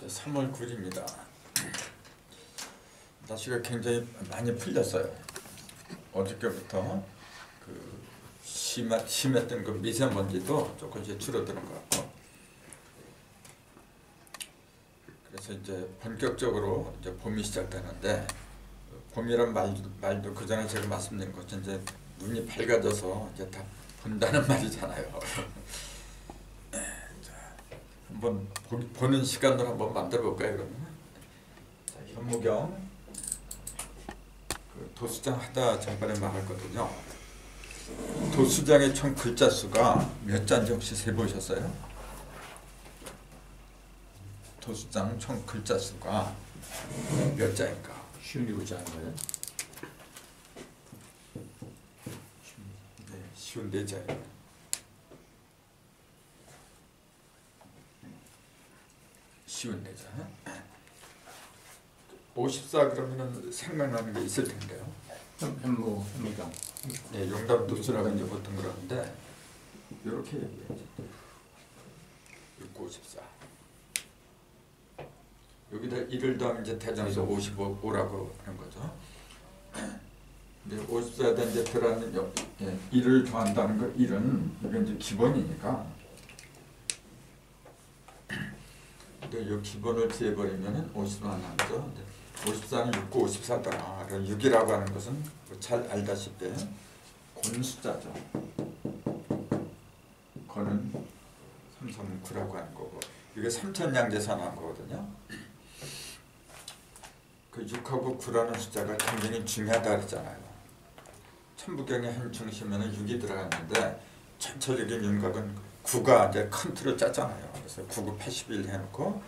3월 9일입니다. 날씨가 굉장히 많이 풀렸어요. 어저께부터 그 심했던 그 미세먼지도 조금씩 줄어드는 것 같고, 그래서 이제 본격적으로 이제 봄이 시작되는데, 봄이란 말도 그 전에 제가 말씀드린 것처럼 이제 눈이 밝아져서 이제 다 본다는 말이잖아요. 한번 보는 시간을 한번 만들어 볼까요, 그러면? 자, 현무경 그 도수장 하다 전번에 말했거든요. 도수장의 총 글자 수가 몇 자인지 혹시 세보셨어요? 도수장 총 글자 수가 몇 자인가? 쉬운 글자인가요? 네, 쉬운 네 자예요. 쉬운 네 자. 54 그러면은 생각나는 게 있을 텐데요. 현무경. 네, 용담도수라고 이제 보통 그러는데 이렇게 얘기하죠. 54. 여기다 1을 더하면 이제 대전에서 55라고 하는 거죠. 근데 54에다 이제 들어가는 1을 더한다는 거 1은 이게 이제 기본이니까. 근데 이 기본을 지해버리면은 50만 나오죠. 54는 6, 9, 54더라. 6이라고 하는 것은 잘 알다시피 곤숫자죠. 곤은 3, 3, 9라고 하는 거고, 이게 3천양제산한 거거든요. 그 6하고 9라는 숫자가 굉장히 중요하다 그랬잖아요. 천부경의 한 중심에는 6이 들어갔는데 전체적인 윤곽은 9가 이제 큰 틀을 짰잖아요. 그래서 9, 9, 81 해놓고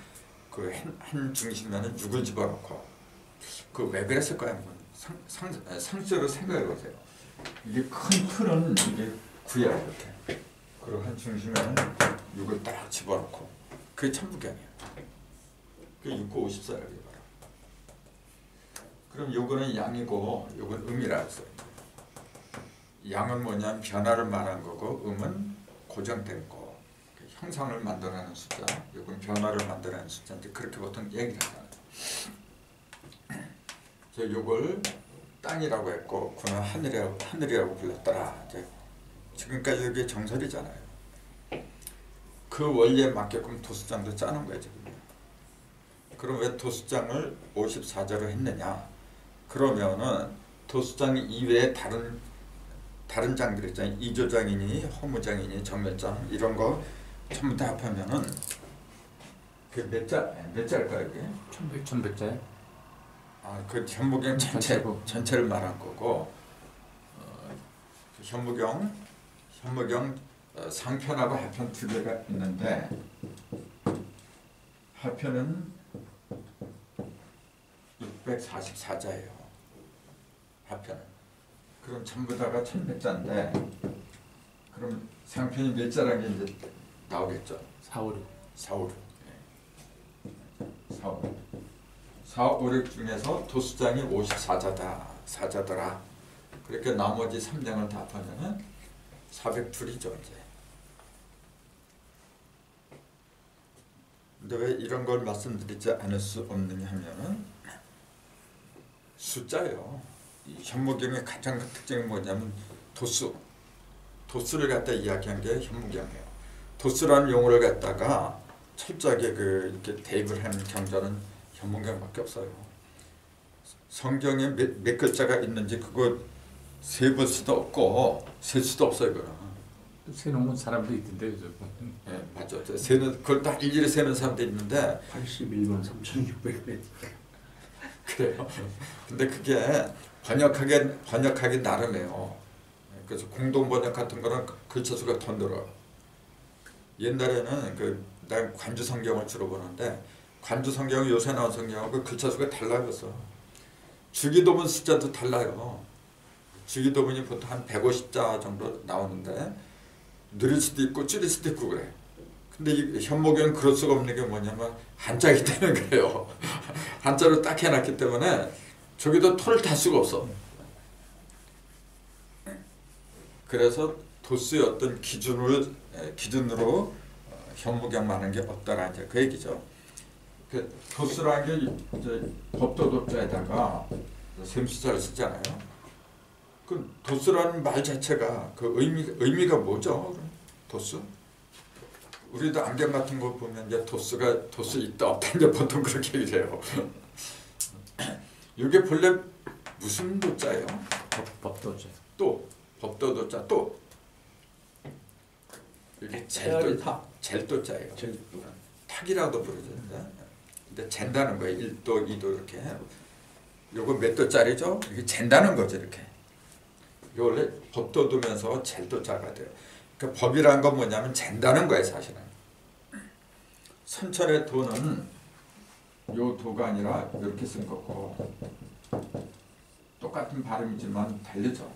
그 한 중심에는 6을 집어넣고, 그 왜 그랬을까요? 상식적으로 생각해 보세요. 이게 큰 틀은 이게 9야 이렇게. 그리고 한 중심에는 6을 딱 집어넣고, 그게 천부경이에요. 그게 6, 9, 54라고 해봐라. 그럼 요거는 양이고 요건 음이라 했어요. 양은 뭐냐면 변화를 말한 거고, 음은 고정된 거, 형상을 만들어내는 숫자, 이건 변화를 만들어내는 숫자인데 그렇게 보통 얘기를 하잖아요. 그래서 이걸 땅이라고 했고, 그는 하늘이라고 불렀더라. 이제 지금까지 이게 정설이잖아요. 그 원리에 맞게끔 도수장도 짜는 거예요 지금. 그럼 왜 도수장을 54자로 했느냐? 그러면은 도수장 이외에 다른 장들 있잖아요. 이조장이니 허무장이니 정멸장 이런 거 전부 다 합하면은 그 몇 자일까요 이게? 1100자요? 아, 그 현무경 전체를 말한 거고, 그 현무경 상편하고 하편 두 개가 있는데, 하편은 644자예요. 하편은. 그럼 전부 다가 1100자인데, 그럼 상편이 몇 자라는 게 이제 나오겠죠. 456. 456. 456 중에서 도수장이 54자더라. 그렇게 나머지 3장을 다 합하면은 402이죠 이제. 근데 왜 이런 걸 말씀드리지 않을 수 없느냐 하면은 숫자예요. 이 현무경의 가장 큰 특징이 뭐냐면 도수를 갖다 이야기한 게 현무경이에요. 도수라는 용어를 갖다가 철저하게 이렇게 대입을 하는 경전은 현무경밖에 없어요. 성경에 몇 글자가 있는지 그거 세볼 수도 없고 셀 수도 없어요. 그거는. 세놓은 사람도 있던데 요즘. 예, 맞죠. 세는 그걸 다 일일이 세는 사람도 있는데 81만 3,600배. 그래요. 근데 그게 번역하기 나름이에요. 그래서 공동 번역 같은 거는 글자 수가 더 늘어. 옛날에는 난 관주 성경을 주로 보는데, 관주 성경이 요새 나온 성경하고 글자 수가 달라요. 그래서 주기도문 숫자도 달라요. 주기도문이 보통 한 150자 정도 나오는데 느릴 수도 있고 줄일 수도 있고 그래. 근데 이 현무경은 그럴 수가 없는 게 뭐냐면 한자이기 때문에 그래요. 한자로 딱 해놨기 때문에 저기도 토를 달 수가 없어. 그래서 도수의 어떤 기준으로 현무경 많은 게 없더라 이제 그 얘기죠. 그 도수라는 게 이제 법도도자에다가 셈수자를 쓰잖아요. 그 도수라는 말 자체가 그 의미가 뭐죠? 도수? 우리도 안경 같은 거 보면 이제 도수 있다 없다 이제 보통 그렇게 얘기해요. 이게 본래 무슨 도자예요? 법도자. 또 법도도자 또 이게 젤도자예요. 탁이라고 부르죠. 근데 잰다는 거예요. 1도, 2도 이렇게. 요거 몇 도짜리죠? 이게 잰다는 거죠, 이렇게. 요 원래 법도두면서 젤도자가 돼요. 그러니까 법이라는 건 뭐냐면 잰다는 거예요, 사실은. 선천의 도는 요 도가 아니라 이렇게 쓴 거고 똑같은 발음이지만 달리죠.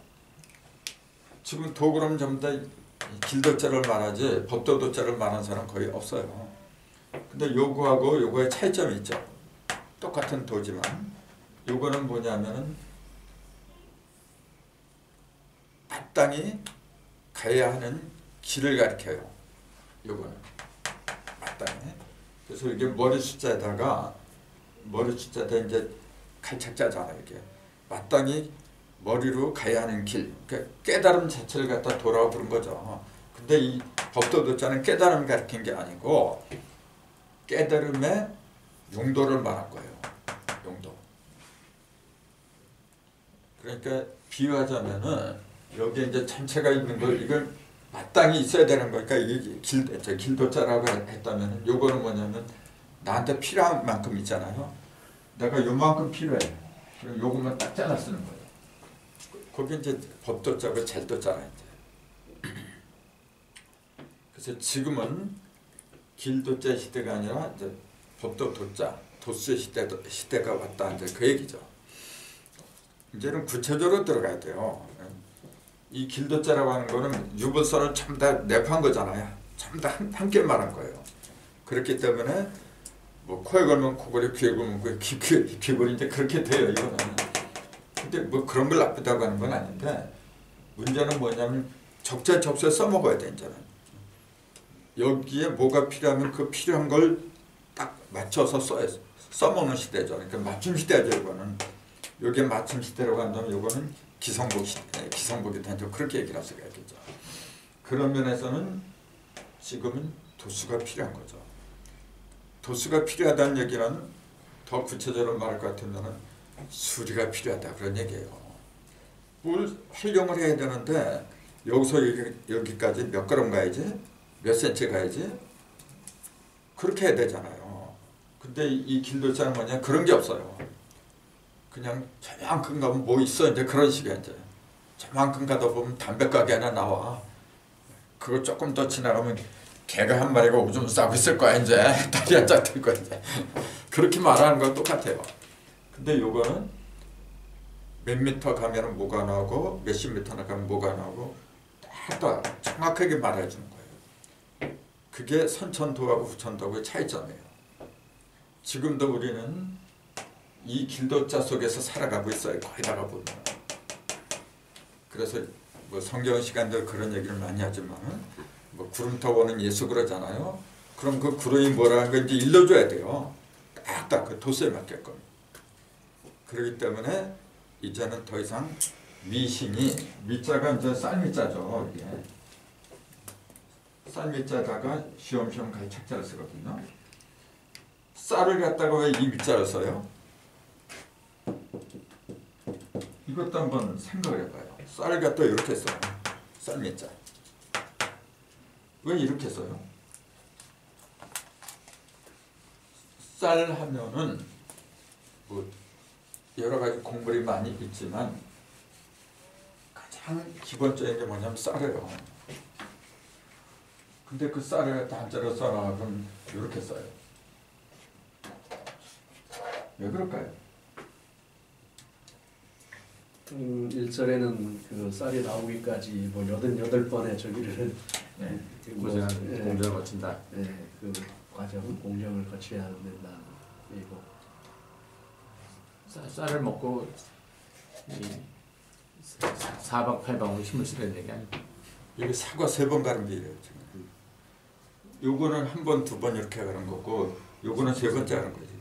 지금 도 그럼 전부 다 길도자를 말하지 법도도자를 말하는 사람 거의 없어요. 근데 요거하고 요거의 차이점이 있죠. 똑같은 도지만 요거는 뭐냐면은 마땅히 가야 하는 길을 가리켜요. 요거는 마땅히. 그래서 이게 머리 숫자에다가 이제 칼착자잖아요. 이게 마땅히 머리로 가야 하는 길, 그러니까 깨달음 자체를 갖다 도라고 부른 거죠. 근데 이 법도도자는 깨달음을 가리킨 게 아니고 깨달음의 용도를 말한 거예요. 용도. 그러니까 비유하자면은 여기 이제 전체가 있는 걸 이걸 마땅히 있어야 되는 거니까 이게 길도자라고 했다면은 요거는 뭐냐면 나한테 필요한 만큼 있잖아요. 내가 요만큼 필요해. 그럼 요것만 딱 잘라 쓰는 거예요. 거기 이제 법도자고 젤도자라 이제. 그래서 지금은 길도자 시대가 아니라 이제 법도도자, 도수의 시대가 왔다 이제 그 얘기죠. 이제는 구체적으로 들어가야 돼요. 이 길도자라고 하는 거는 유불선을 전부 다 냅한 거잖아요. 전부 다 함께 말한 거예요. 그렇기 때문에 뭐 코에 걸면 코걸이, 귀에 걸면 귀걸이 이제 그렇게 돼요. 이거는. 근데 뭐 그런 걸 나쁘다고 하는 건 아닌데 문제는 뭐냐면 적재적소에 써먹어야 돼. 이제는 여기에 뭐가 필요하면 그 필요한 걸 딱 맞춰서 써먹는 시대죠. 그러니까 맞춤 시대죠. 이거는 여기에 맞춤 시대라고 한다면 이거는 기성복 시대, 기성복이 된죠. 그렇게 얘기를 할 수가 있겠죠. 그런 면에서는 지금은 도수가 필요한 거죠. 도수가 필요하다는 얘기는 더 구체적으로 말할 것 같으면 수리가 필요하다 그런 얘기예요. 뭘 활용을 해야 되는데 여기서 여기까지 몇 걸음 가야지? 몇 센치 가야지? 그렇게 해야 되잖아요. 근데 이 길도자는 뭐냐? 그런 게 없어요. 그냥 저만큼 가면 뭐 있어? 이제 그런 식이야. 이제 저만큼 가다 보면 담배가게 하나 나와. 그거 조금 더 지나가면 개가 한 마리가 오줌 싸고 있을 거야. 이제 다리 한 짝 들 거야. 이제 그렇게 말하는 건 똑같아요. 근데 요거는 몇 미터 가면 뭐가 나오고 몇십 미터나 가면 뭐가 나오고 딱 정확하게 말해주는 거예요. 그게 선천도하고 후천도하고의 차이점이에요. 지금도 우리는 이 길도자 속에서 살아가고 있어요. 거기다가 보면. 그래서 뭐 성경 시간들 그런 얘기를 많이 하지만 뭐 구름 타고는 예수 그러잖아요. 그럼 그 구름이 뭐라는 걸 이제 일러줘야 돼요. 딱딱 그 도수에 맞게끔. 그렇기 때문에 이제는 더 이상 미신이 미자가 이제 쌀미자죠. 이게 쌀미자다가 쉬엄쉬엄 가책자를 쓰거든요. 쌀을 갖다가 왜 이 미자를 써요? 이것도 한번 생각을 해봐요. 쌀을 갖다 이렇게 써요. 쌀미자. 왜 이렇게 써요? 쌀 하면은 뭐 여러 가지 곡물이 많이 있지만 가장 기본적인 게 뭐냐면 쌀이에요. 근데 그 쌀을 갖다 한자로 써라 그럼 이렇게 써요. 왜 그럴까요? 1절에는 그 쌀이 나오기까지 뭐 88번의 저기를 공정을 거친다. 네, 그 과정 공정을 거쳐야 된다. 그리고 쌀을 먹고 사방팔방으로 힘을 쓰려는 얘기 아니고 여기 사과 3번 가는 비예요. 지금. 요거는 한 번, 두 번 이렇게 가는 거고 요거는 세 번째 하는 거지.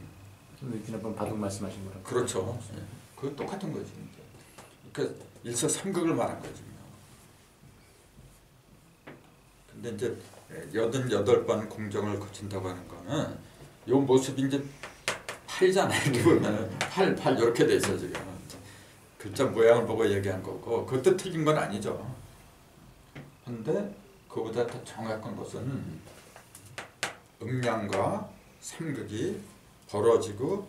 지난번 바둑 말씀하신 거랑. 그렇죠. 예. 그거 똑같은 거지. 그러니까 일석삼극을 말한 거지. 근데 이제 88번 공정을 거친다고 하는 거는 요 모습이 이제 팔이잖아요. 이렇게 보면 팔 이렇게 돼 있어 지금. 글자 모양을 보고 얘기한 거고 그것도 틀린 건 아니죠. 근데 그보다 더 정확한 것은 음양과 삼극이 벌어지고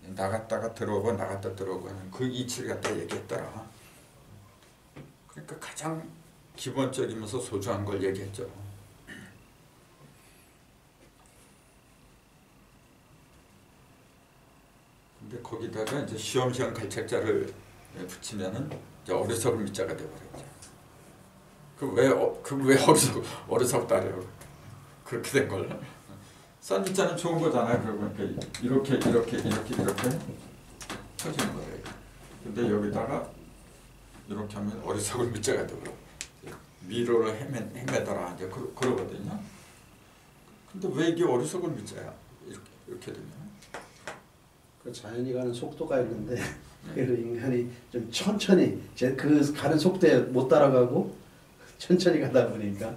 나갔다가 들어오고 나갔다 들어오고 하는 그 이치를 갖다 얘기했더라. 그러니까 가장 기본적이면서 소중한 걸 얘기했죠. 근데 거기다가 이제 시험시험 갈책자를 붙이면은 이제 어리석은 밑자가 되어버렸죠. 그왜 어리석다래요? 그렇게 된 걸. 싼 밑자는 좋은 거잖아요. 그러니까 이렇게 터지는 거예요. 근데 여기다가 이렇게 하면 어리석은 밑자가 되고 미로를 헤매더라 이제 그러거든요. 근데 왜 이게 어리석은 밑자야? 이렇게 되면. 그 자연이 가는 속도가 있는데 그래서 인간이 좀 천천히 그 가는 속도에 못 따라가고 천천히 가다 보니까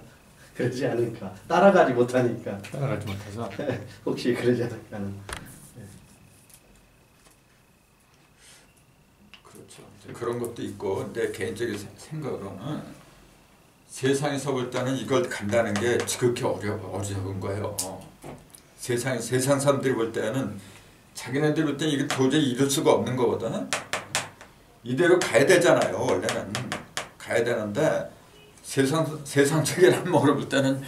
그러지 않을까. 따라가지 못하니까. 따라가지 못해서. 혹시 그러지 않을까 하는. 그렇죠. 그런 것도 있고 내 개인적인 생각으로는 세상에서 볼 때는 이걸 간다는 게 지극히 어려운 거예요. 세상 사람들이 볼 때는 자기네들 볼 때는 이게 도저히 이룰 수가 없는 거거든. 이대로 가야 되잖아요. 원래는 가야 되는데 세상적인 한목으로 볼 때는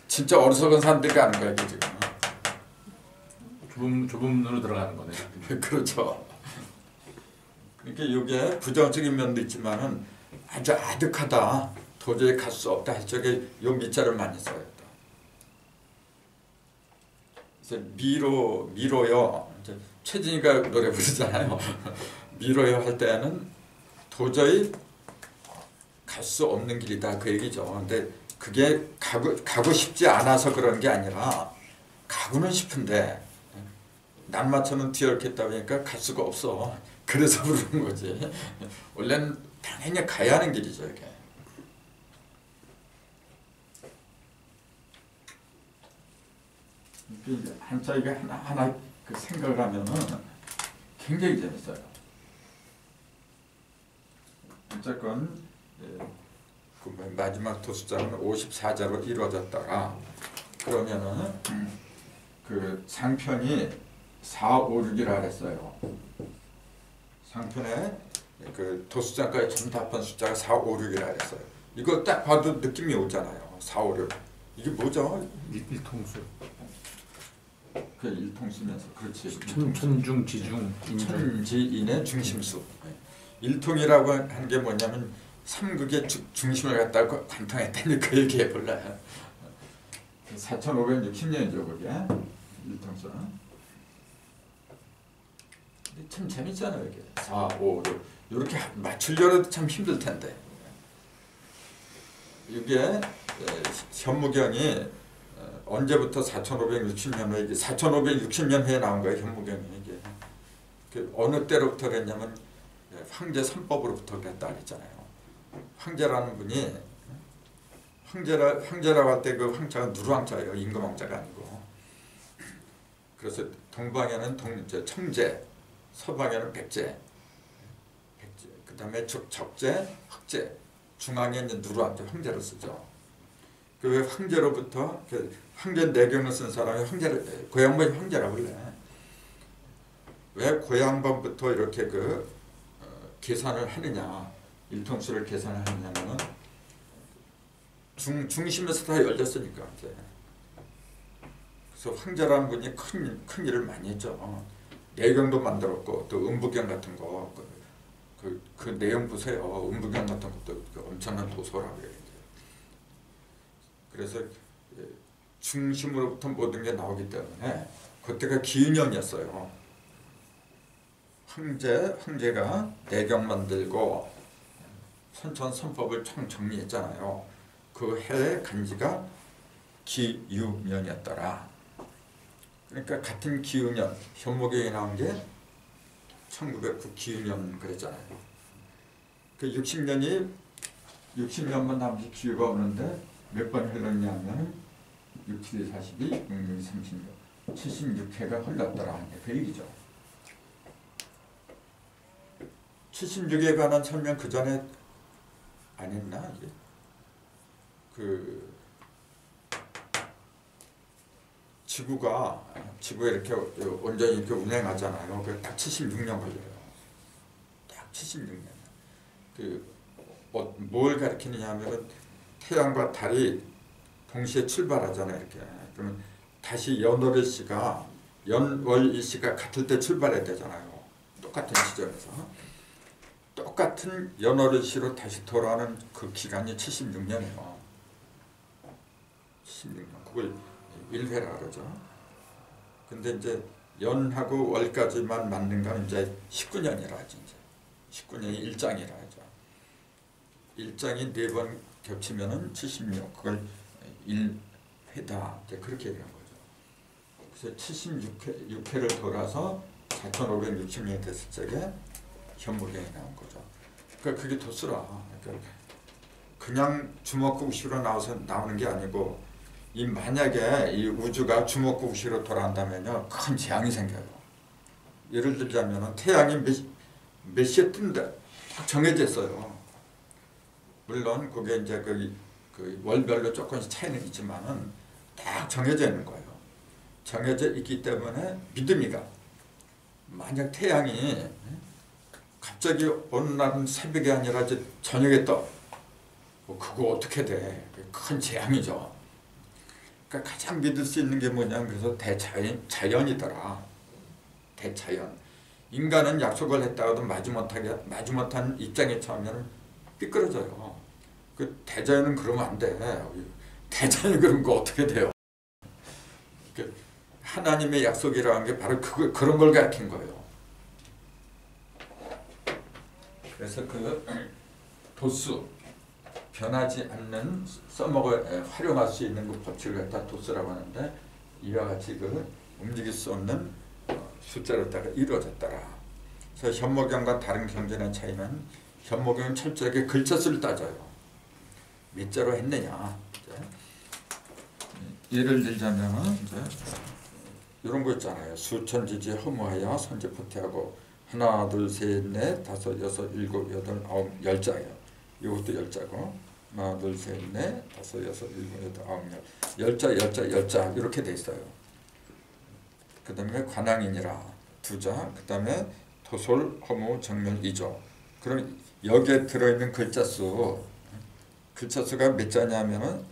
진짜 어리석은 사람들이 가는 거야 이게 지금. 좁은 눈으로 들어가는 거네. 그렇죠. 그러니까 이게 부정적인 면도 있지만은 아주 아득하다. 도저히 갈 수 없다 할 적에 요 밑자를 많이 써요. 그래서 미로요. 이제 최진이가 노래 부르잖아요. 미로요 할 때는 도저히 갈 수 없는 길이다 그 얘기죠. 근데 그게 가고 싶지 않아서 그런 게 아니라 가고는 싶은데 낱마천은 뒤얽혔다 보니까 갈 수가 없어. 그래서 부르는 거지. 원래는 당연히 가야 하는 길이죠 이게. 한자리가 하나 그 생각을 하면은 굉장히 재밌어요. 어쨌건 그 마지막 도수장은 54자로 이루어졌다가 그러면은 그 상편이 4, 5, 6이라 그랬어요. 상편에 그 도수장까지 전부 다 합한 숫자가 4, 5, 6이라 그랬어요. 이거 딱 봐도 느낌이 오잖아요. 4, 5, 6. 이게 뭐죠? 일통수. 그 일통수면서 그렇지. 천중 지중 천지인의 중심수. 일통이라고 하는 게 뭐냐면 삼극의 중심을 갖다가 관통했다니 그 얘기해 볼래요. 4560년이죠 그게 일통수는. 참 재밌잖아요 이게. 4, 5, 6 이렇게 맞추려도 참 힘들 텐데. 이게 현무경이 언제부터 4560년에 이게 4560년에 나온 거예요 현무경이 이게. 그 어느 때로부터 그랬냐면 황제 선법으로부터 그랬다 그랬잖아요. 황제라는 분이 황제라고 할 때 그 황자가 누르황자예요. 임금황자가 아니고. 그래서 동방에는 청제, 서방에는 백제, 그 다음에 적제, 흑제, 중앙에 이제 누르황자 황제로 쓰죠. 그 황제로부터 황제 내경을 쓴 사람이 고향번이 황제라고 그래. 왜 고향번부터 이렇게 계산을 하느냐, 일통수를 계산을 하느냐면은 중심에서 다 열렸으니까 이제. 그래서 황제라는 분이 큰 일을 많이 했죠. 내경도 만들었고 또 음부경 같은 거 그 내용 보세요. 음부경 같은 것도 엄청난 도서라고 해요. 그래서 중심으로부터 모든 게 나오기 때문에 그때가 기은형이었어요. 황제가 내경 만들고 선천선법을 총 정리했잖아요. 그 해의 간지가 기유년이었더라. 그러니까 같은 기유년, 현목경에 나온 게 1909 기유년 그랬잖아요. 그 60년만 남지 기후가 오는데 몇 번 흘렀냐면 6, 7, 42, 6, 6, 36, 76회가 흘렀더라. 그 얘기죠. 76에 관한 설명 그 전에 안 했나? 이게? 지구에 이렇게 온전히 이렇게 운행하잖아요. 그 딱 76년 걸려요. 딱 76년. 뭘 가리키느냐 하면은 태양과 달이 동시에 출발하잖아요. 이렇게. 그러면 다시 연월 일시가 연월 일시가 같을 때 출발해야 되잖아요. 똑같은 시점에서. 똑같은 연월 일시로 다시 돌아오는 그 기간이 76년이에요. 76년. 그걸 1회라 그러죠. 근데 이제 연하고 월까지만 맞는 건 이제 19년이라 하죠. 이제 19년이 일장이라 하죠. 일장이 4번 겹치면은 76. 그걸 1회다. 이제 그렇게 얘기한 거죠. 그래서 76회를 돌아서 4,560년이 됐을 적에 현무경이 나온 거죠. 그러니까 그게 도수라. 그러니까 그냥 주먹구구시로 나오는 게 아니고 만약에 이 우주가 주먹구구시로 돌아간다면요 큰 재앙이 생겨요. 예를 들자면 태양이 몇 시에 뜬다 딱 정해져 있어요. 물론 그게 이제 그 월별로 조금씩 차이는 있지만은 딱 정해져 있는 거예요. 정해져 있기 때문에 믿음이가 만약 태양이 갑자기 어느 날은 새벽이 아니라 이제 저녁에 떠 그거 어떻게 돼? 큰 재앙이죠. 그러니까 가장 믿을 수 있는 게 뭐냐 그래서 자연이더라. 대자연. 인간은 약속을 했다가도 마지못한 입장에 처하면 삐뚤어져요. 그 대자연은 그러면 안 돼. 대자연이 그런 거 어떻게 돼요? 하나님의 약속이라는 게 바로 그런 걸 가르친 거예요. 그래서 도수 변하지 않는 활용할 수 있는 그 법칙을 갖다 도수라고 하는데 이와 같이 움직일 수 없는 숫자로다가 이루어졌더라. 그래서 현목경과 다른 경전의 차이는 현목경은 철저하게 글자 수를 따져요. 몇 자로 했느냐. 예를 들자면은 이런 거 있잖아요. 수천지지 허무하여 선제포태하고 하나 둘 셋 넷 다섯 여섯 일곱 여덟 아홉 10자예요. 이것도 10자고 하나 둘 셋 넷 다섯 여섯 일곱 여덟 아홉 10자 이렇게 돼 있어요. 그 다음에 관왕이니라 2자, 그 다음에 토솔 허무 정멸 2조. 그럼 여기에 들어있는 글자 수가 몇 자냐면은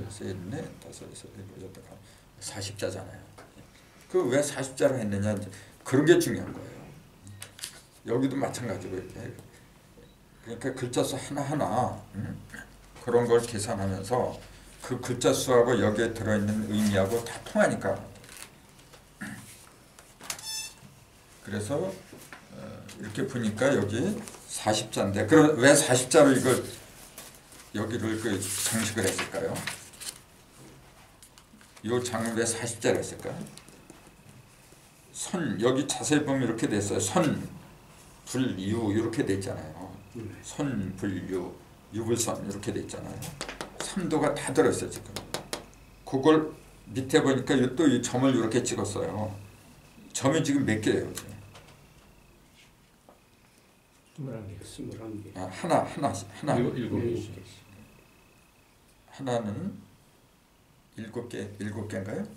셋 넷 다섯 여섯 일곱 여덟 40자잖아요. 그 왜 40자로 했느냐 그런 게 중요한 거예요. 여기도 마찬가지고 그러니까 글자 수 하나하나 그런 걸 계산하면서 그 글자 수하고 여기에 들어있는 의미하고 다 통하니까 그래서 이렇게 보니까 여기 40자인데 그럼 왜 40자로 이걸 여기를 장식을 했을까요? 이 장은 왜 40자로 했을까요? 여기 자세히 보면 이렇게 됐어요. 불, 유 이렇게 돼 있잖아요. 선, 불, 유, 유불선 이렇게 돼 있잖아요. 3도가 다 들어있어요 지금. 그걸 밑에 보니까 또 이 점을 이렇게 찍었어요. 점이 지금 몇 개예요? 21개. 하나. 7개. 하나는 7개인가요?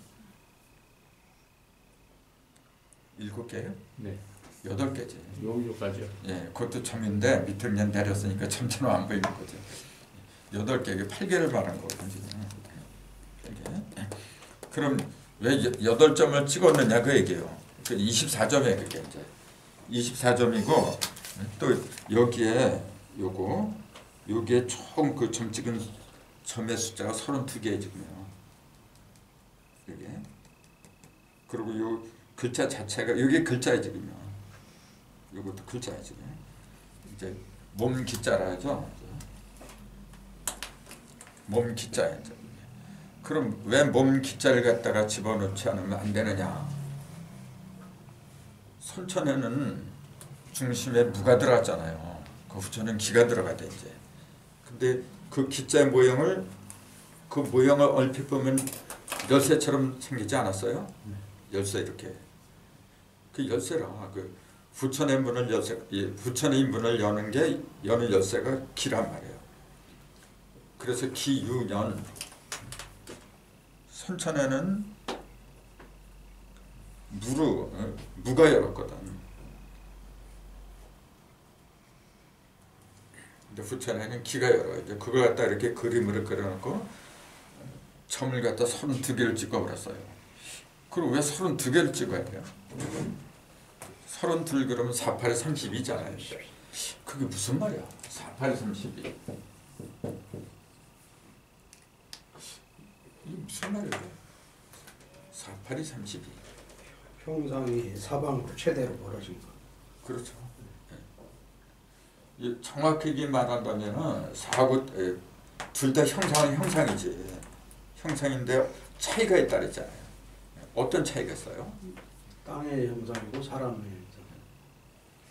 7개예요? 네. 8개지. 여기까지요. 예, 그것도 점인데 밑으로 그냥 내렸으니까 점처럼 안 보이는 거죠. 8개, 8개를 말한 거거든요. 지금. 8개. 그럼 왜 8점을 찍었느냐 그 얘기예요. 24점이에요 그게 이제. 24점이고 또 여기에 여기에 총 그 점 찍은 점의 숫자가 32개 지금요. 이게. 그리고 요 글자 자체가 여기 글자에 지금요. 이것도 글자에 지금 이제 몸 기자라 하죠. 몸 기자에. 그럼 왜 몸 기자를 갖다가 집어넣지 않으면 안 되느냐? 손천에는 중심에 무가 들어갔잖아요. 그 후천은 기가 들어가야 돼 이제. 근데 그 기자의 모형을 그 모형을 얼핏 보면 열쇠처럼 생기지 않았어요? 열쇠 이렇게. 그 열쇠라 그 후천의 문을 후천의 문을 여는 게 여는 열쇠가 기란 말이에요. 그래서 기유년 손천에는 무가 열었거든. 근데 후천에는 기가 열어. 이제 그걸 갖다 이렇게 그림으로 그려놓고 점을 갖다 32개를 찍어버렸어요. 그럼 왜 32개를 찍어야 돼요? 32 그러면 48에 32잖아요. 그게 무슨 말이야? 48에 32. 이게 무슨 말이야? 48이 32. 형상이 사방으로 최대로 벌어진 거. 그렇죠. 정확하게 말한다면은 사고 둘 다 형상은 형상이지. 형상인데 차이가 있다 그랬잖아요. 어떤 차이가 있어요? 땅의 형상이고 사람의 형상.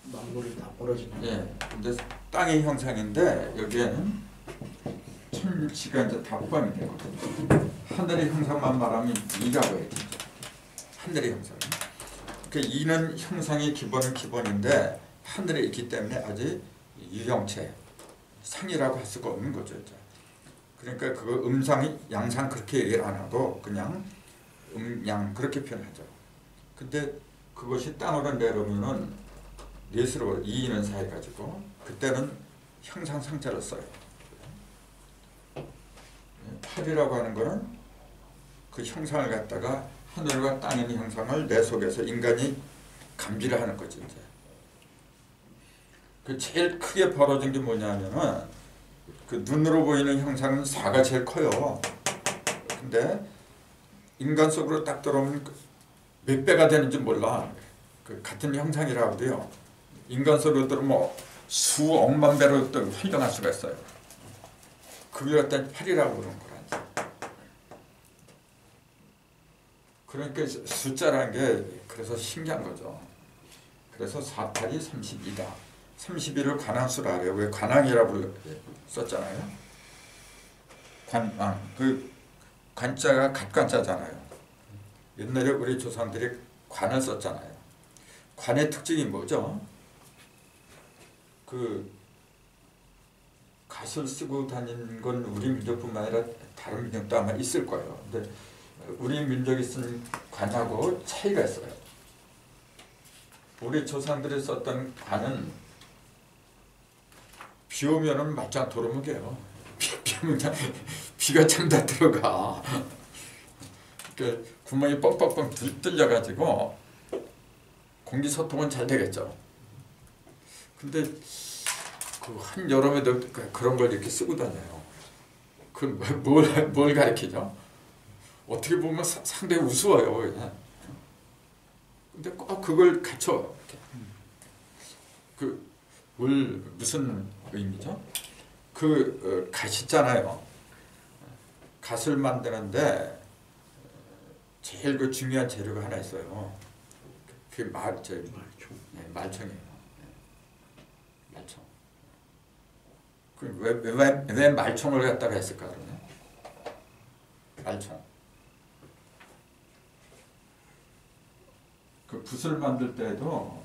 만물이 다 벌어진 거. 예. 근데 땅의 형상인데 여기에는 천지가 이제 다 포함이 되거든요. 하늘의 형상만 말하면 이라고 해야지. 하늘의 형상. 그 이는 형상의 기본은 기본인데 하늘에 있기 때문에 아직 유형체 상이라고 할 수가 없는 거죠. 이제. 그러니까 그거 음상, 양상 그렇게 얘기를 안 하고 그냥 양 그렇게 표현하죠. 근데 그것이 땅으로 내려오면은 넷으로 이인은 사해가지고 그때는 형상 상자를 써요. 팔이라고 하는 거는 그 형상을 갖다가 하늘과 땅에 있는 형상을 내 속에서 인간이 감지를 하는 거지 이제. 그 제일 크게 벌어진 게 뭐냐면은 그 눈으로 보이는 형상은 4가 제일 커요. 근데 인간 속으로 딱 들어오면 몇 배가 되는지 몰라. 그 같은 형상이라고 하도요. 인간 속으로 들어오면 수억만 배로 또 활용할 수가 있어요. 그걸 갖다 8이라고 그러는 거라. 그러니까 숫자라는 게 그래서 신기한 거죠. 그래서 48이 32다. 32를 관항수라 그래요. 왜 관항이라고 썼잖아요. 그 관자가 갓관자잖아요. 옛날에 우리 조상들이 관을 썼잖아요. 관의 특징이 뭐죠? 그 갓을 쓰고 다니는 건 우리 민족뿐만 아니라 다른 민족도 아마 있을 거예요. 근데 우리 민족이 쓴 관하고 차이가 있어요. 우리 조상들이 썼던 관은 비 오면은 맞짱 도루묵이에요. 비 오면 비가 참 다 들어가. 그 구멍이 뻥뻥뻥 뚫려가지고 공기 소통은 잘 되겠죠. 근데 그 한여름에도 그런 걸 이렇게 쓰고 다녀요. 그 뭘 가리키죠? 어떻게 보면 상당히 우스워요. 그냥. 근데 꼭 그걸 갖춰. 무슨 의미죠? 갓 있잖아요. 갓을 만드는데 제일 그 중요한 재료가 하나 있어요. 그게 말청이에요. 말청. 왜 말총을 갖다가 했을까 그러냐? 말총. 그 붓을 만들 때도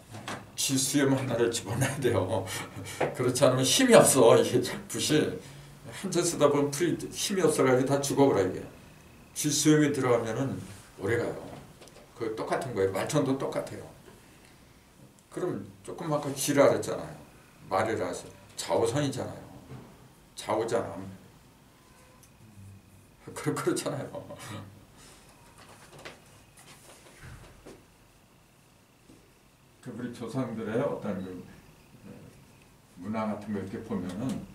쥐수염 하나를 집어넣어야 돼요. 그렇지 않으면 힘이 없어. 이게 붓이 한참 쓰다 보면 풀이 힘이 없어가지고 다 죽어버려 이게. 쥐수염이 들어가면은 오래가요. 그 똑같은 거예요. 말총도 똑같아요. 그럼 조금 아까 쥐라 그랬잖아요. 말이라서 좌우선이잖아요. 좌우잖아. 그렇잖아요. 우리 조상들의 어떤 그 문화 같은 거 이렇게 보면은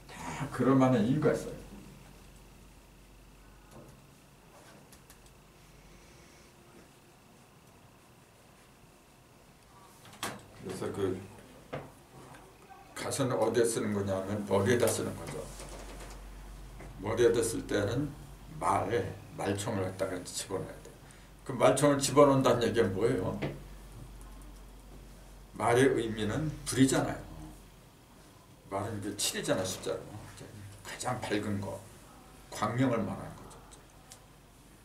다 그럴 만한 이유가 있어요. 그래서 그 갓은 어디에 쓰는 거냐면 머리에다 쓰는 거죠. 머리에다 쓸 때는 말총을 갖다가 집어넣어야 돼. 그 말총을 집어넣는다는 얘기가 뭐예요? 말의 의미는 불이잖아요. 말은 그 7이잖아, 숫자로. 가장 밝은 거, 광명을 말하는 거죠.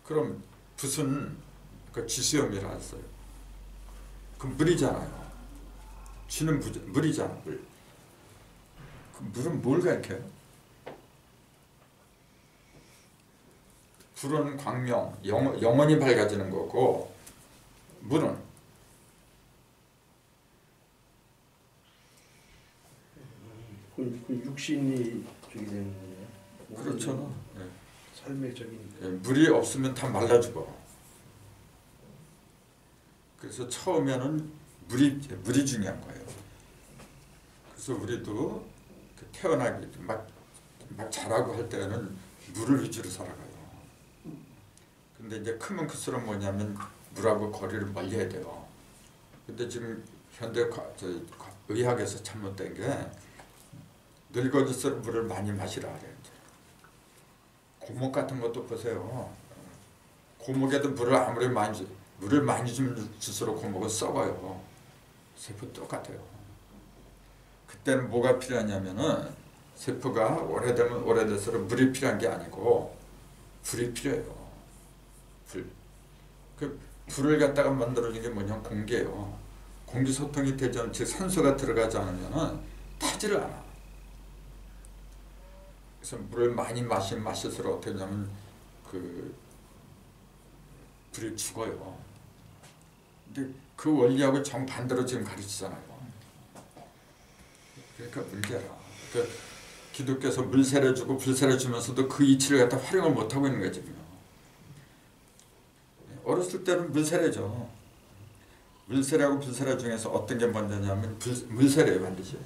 그럼 붓은 그 쥐수염이라 했어요. 그 물이잖아요. 쥐는 물이잖아, 물. 그 물은 뭘 가리켜요? 불은 광명, 영원히 밝아지는 거고, 물은 그 육신이 저기 되는 거예요. 그렇죠. 네. 삶의 적인. 물이 없으면 다 말라 죽어. 그래서 처음에는 물이 중요한 거예요. 그래서 우리도 태어나기 막 자라고 할 때는 물을 위주로 살아가요. 근데 이제 크면 클수록 뭐냐면 물하고 거리를 멀리 해야 돼요. 근데 지금 현대 의학에서 잘못된 게 늙어질수록 물을 많이 마시라 그래요. 고목 같은 것도 보세요. 고목에도 물을 많이 줄수록 고목은 썩어요. 세포 똑같아요. 그때는 뭐가 필요하냐면은 세포가 오래되면 오래될수록 물이 필요한 게 아니고 불이 필요해요. 불. 그 불을 갖다가 만들어준 게 뭐냐면 공기예요. 공기 소통이 되지 않으면 즉 산소가 들어가지 않으면은 타지를 않아. 그래서 물을 많이 마실수록 어떻게 되냐면 그 불이 죽어요. 근데 그 원리하고 정반대로 지금 가르치잖아요. 그러니까 문제라. 그 기독교에서 물세례 주고 불세례 주면서도 그 이치를 갖다 활용을 못하고 있는 거예요, 지금. 어렸을 때는 물세례죠. 물세례하고 불세례 중에서 어떤 게 먼저냐면 물세례예요, 반드시.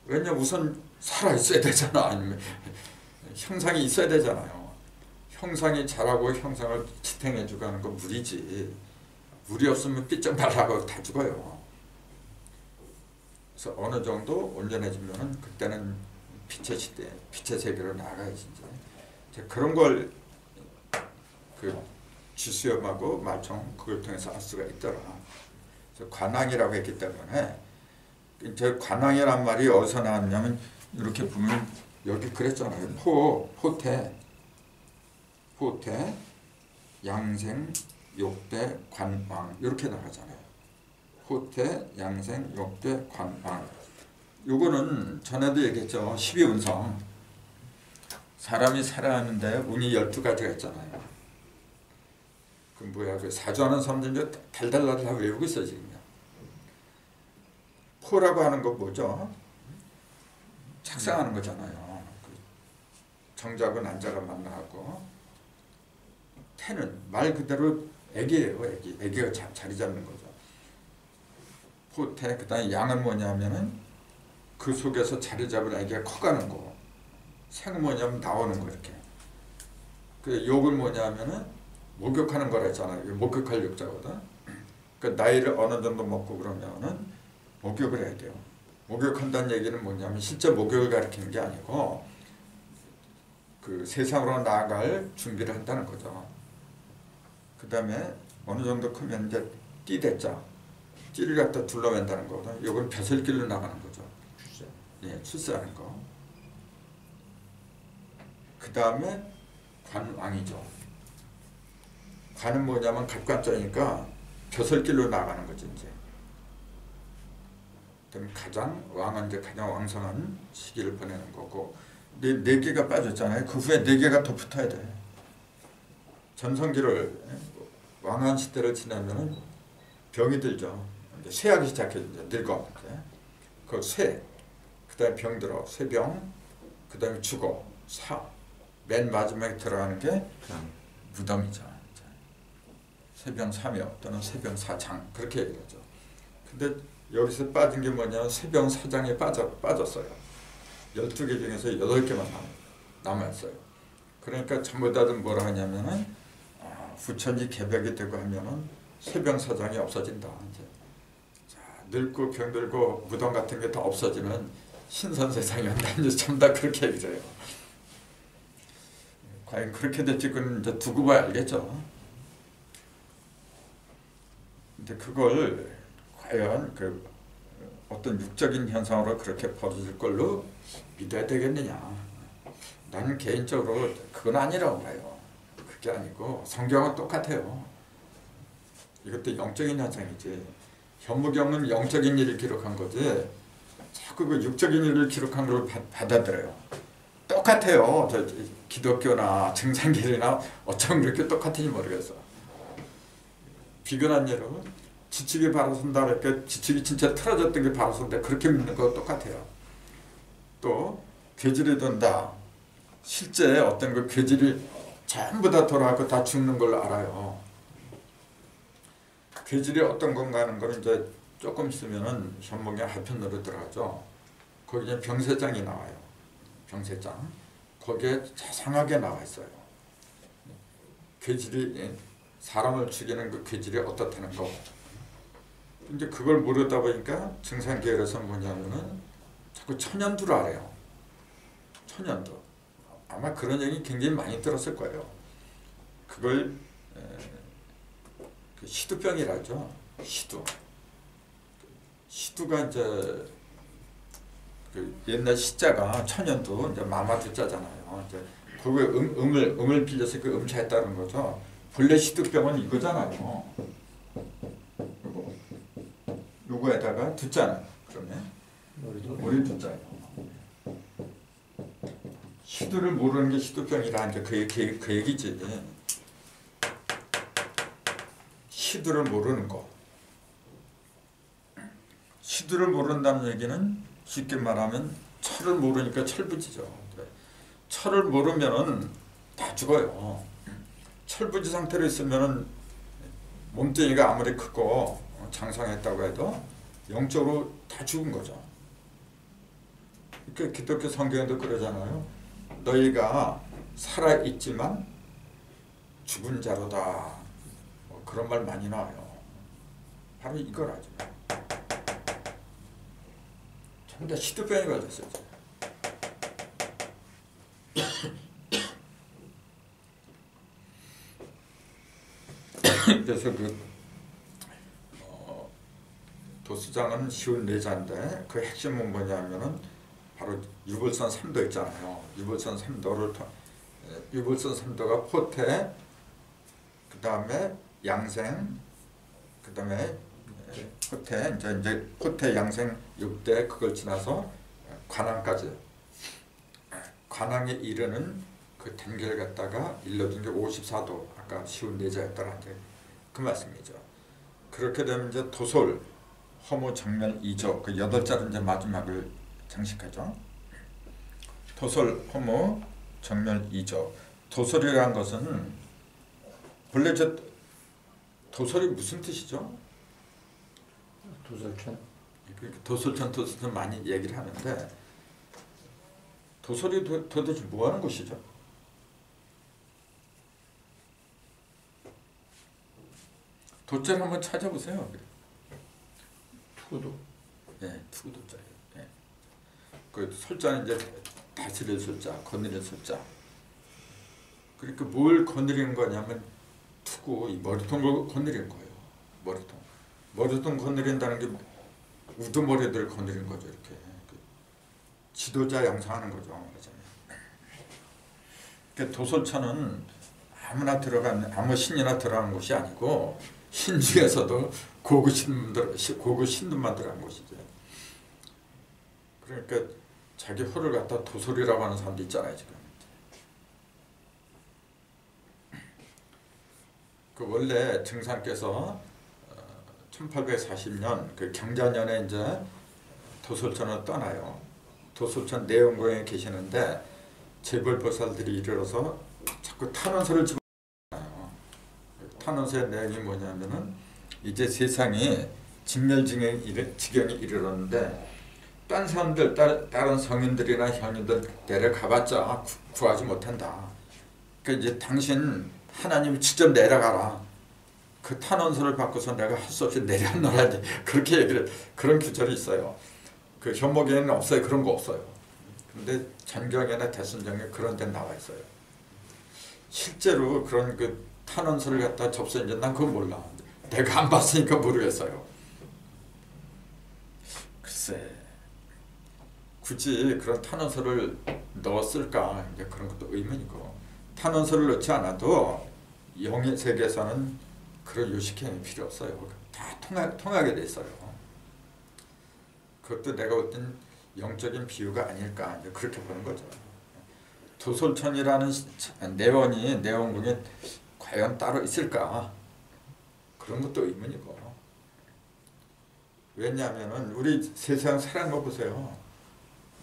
왜냐면 우선 살아있어야 되잖아. 아니면 형상이 있어야 되잖아요. 형상이 자라고 형상을 지탱해주고 하는 건 물이지. 물이 없으면 삐쩍 말라고 다 죽어요. 그래서 어느 정도 온전해지면은 그때는 빛의 시대, 빛의 세계로 나가야지 이제 그런 걸 그 쥐수염하고 말총 그걸 통해서 알 수가 있더라. 그래서 관왕이라고 했기 때문에 저 관왕이란 말이 어디서 나왔냐면 이렇게 보면 여기 그랬잖아요. 포태, 양생, 욕대, 관왕 이렇게 나가잖아요. 포태, 양생, 욕대, 관왕. 요거는 전에도 얘기했죠. 12운성. 사람이 살아가는데 운이 12가지가 있잖아요. 그 뭐야, 그 사주하는 사람들 달달달 다 외우고 있어 지금. 포라고 하는 거 뭐죠? 착상하는 거잖아요. 정자고 난자가 만나고. 태는 말 그대로 애기예요. 애기가 자리 잡는 거죠. 포태. 그다음에 양은 뭐냐면은 그 속에서 자리 잡은 애기가 커가는 거. 생은 뭐냐면 나오는 거 이렇게. 그 욕을 뭐냐면은 목욕하는 거라 했잖아요. 목욕할 욕자거든. 그 나이를 어느 정도 먹고 그러면은 목욕을 해야 돼요. 목욕한다는 얘기는 뭐냐면 실제 목욕을 가리키는 게 아니고 그 세상으로 나아갈 준비를 한다는 거죠. 그 다음에 어느 정도 크면 이제 띠대자, 띠를 갖다 둘러맨다는 거거든. 이건 벼슬길로 나가는 거죠. 출세. 예, 출세하는 거. 그 다음에 관왕이죠. 관은 뭐냐면 갑관자니까 벼슬길로 나가는 거죠, 이제. 그다음에 왕은 이제 가장 왕성한 시기를 보내는 거고, 네 개가 빠졌잖아요. 그 후에 4개가 더 붙어야 돼. 전성기를 왕한 시대를 지나면은 병이 들죠. 쇠하기 시작해 이제 늙어. 그 쇠, 그다음에 병 들어, 쇠병, 그다음에 죽어, 맨 마지막에 들어가는 게 무덤이죠. 쇠병 사묘 또는 쇠병 사장 그렇게 얘기하죠. 근데 여기서 빠진 게 뭐냐면 쇠병 사장에 빠졌어요. 12개 중에서 8개만 남았어요. 그러니까 전부 다들 뭐라 하냐면은 후천지 개벽이 되고 하면은 쇠병 사장이 없어진다. 이제 자, 늙고 병들고 무덤 같은 게 다 없어지는 신선 세상이 온다. 이제 전부 다 그렇게 얘기해요. 과연 그렇게 될지 그건 이제 두고 봐야 알겠죠. 근데 그걸 과연 그 어떤 육적인 현상으로 그렇게 벌어질 걸로 믿어야 되겠느냐? 나는 개인적으로 그건 아니라고 봐요. 그게 아니고 성경은 똑같아요. 이것도 영적인 현상이지. 현무경은 영적인 일을 기록한 거지. 자꾸 그 육적인 일을 기록한 걸 받아들여요. 똑같아요. 저 기독교나 증상길이나 어쩜 그렇게 똑같은지 모르겠어. 비근한 예로 지치기 바로 선다 그러니까 지치기 진짜 틀어졌던 게 바로 선다 그렇게 믿는 거 똑같아요. 또 괴질이 돈다. 실제 어떤 그 괴질이 전부 다 돌아가고 다 죽는 걸 알아요. 괴질이 어떤 건가 하는 거는 이제 조금 있으면은 현목의 하편으로 들어가죠. 거기 이제 병세장이 나와요. 병세장. 거기에 자상하게 나와 있어요. 괴질이 사람을 죽이는 그 괴질이 어떻다는 거. 이제 그걸 모르다 보니까 증상계열에서 뭐냐면은 자꾸 천연두를 알아요. 천연두. 아마 그런 얘기 굉장히 많이 들었을 거예요. 그걸 그 시두병이라죠. 시두. 시두가 이제 그 옛날 시자가 천연두 이제 마마두 자잖아요. 이제 그거에 음을 빌려서 그 음차했다는 거죠. 본래 시두병은 이거잖아요. 요거에다가 두자는 그러면 우리 두자예요. 시두를 모르는 게 시두병이라는 게 그 얘기지. 시두를 모르는 거. 시두를 모른다는 얘기는 쉽게 말하면 철을 모르니까 철부지죠. 철을 모르면은 다 죽어요. 철부지 상태로 있으면은 몸뚱이가 아무리 크고 장성했다고 해도 영적으로 다 죽은 거죠. 그러니까 기독교 성경에도 그러잖아요. 너희가 살아있지만 죽은 자로다. 뭐 그런 말 많이 나와요. 바로 이거라죠. 전부 다 시두병이 걸렸어요. 그래서 그 도수장은 쉬운 내자인데 그 핵심은 뭐냐면은 바로 유불선 3도 있잖아요. 유불선 3도가 포태, 그 다음에 양생, 그 다음에 포태, 이제 포태, 양생 6대 그걸 지나서 관왕까지. 관왕에 이르는 그 단계를 갖다가 일러준 게 54도, 아까 쉬운 내자였다는 그 말씀이죠. 그렇게 되면 이제 도솔, 허무, 정멸, 이조 그 8자로 이제 마지막을 장식하죠. 도솔, 허무, 정멸, 이조. 도솔이라는 것은 본래 저 도솔이 무슨 뜻이죠? 도솔천. 도솔천 많이 얘기를 하는데 도솔이 도대체 뭐 하는 곳이죠? 도자를 한번 찾아보세요. 투도. 네, 투도자예요. 네. 그 솔자는 이제 다스릴 솔자, 거느릴 솔자. 그러니까 뭘 거느리는 거냐면 투고 이 머리통을 거느리는 거예요. 머리통 거느린다는 게 우두머리들을 거느리는 거죠. 이렇게 그 지도자 양성하는 거죠. 말하자면. 그러니까 도솔천은 아무나 들어가는 아무 신이나 들어가는 곳이 아니고 신 중에서도 고구 신들만 들어간 곳이죠. 그러니까 자기 호를 갖다 도솔이라고 하는 사람도 있잖아요. 지금. 그 원래 증상께서 1840년 그 경자년에 이제 도솔천을 떠나요. 도솔천 내원고에 계시는데 재벌보살들이 이르러서 자꾸 탄원서를 집어넣어요. 탄원서의 내용이 뭐냐면은 이제 세상이 진멸지경에 이르렀는데 딴 사람들, 다른 성인들이나 현인들 내려가봤자 구하지 못한다. 그러니까 이제 당신 하나님이 직접 내려가라. 그 탄원서를 받고서 내가 할 수 없이 내려놓으라. 그렇게 얘기를 그런 구절이 있어요. 그 현목에는 없어요. 그런 거 없어요. 근데 전경이나 대순경에 그런 데 나와 있어요. 실제로 그런 그 탄원서를 갖다 접수했는지 난 그건 몰라. 내가 안 봤으니까 모르겠어요. 글쎄 굳이 그런 탄원서를 넣었을까 이제 그런 것도 의문이고, 탄원서를 넣지 않아도 영의 세계에서는 그런 요식행위 필요 없어요. 다 통하게 돼 있어요. 그것도 내가 어떤 영적인 비유가 아닐까 이제 그렇게 보는 거죠. 도솔천이라는 내원이 내원궁에 과연 따로 있을까? 그런 것도 의문이고. 왜냐하면은 우리 세상 사는 거 보세요.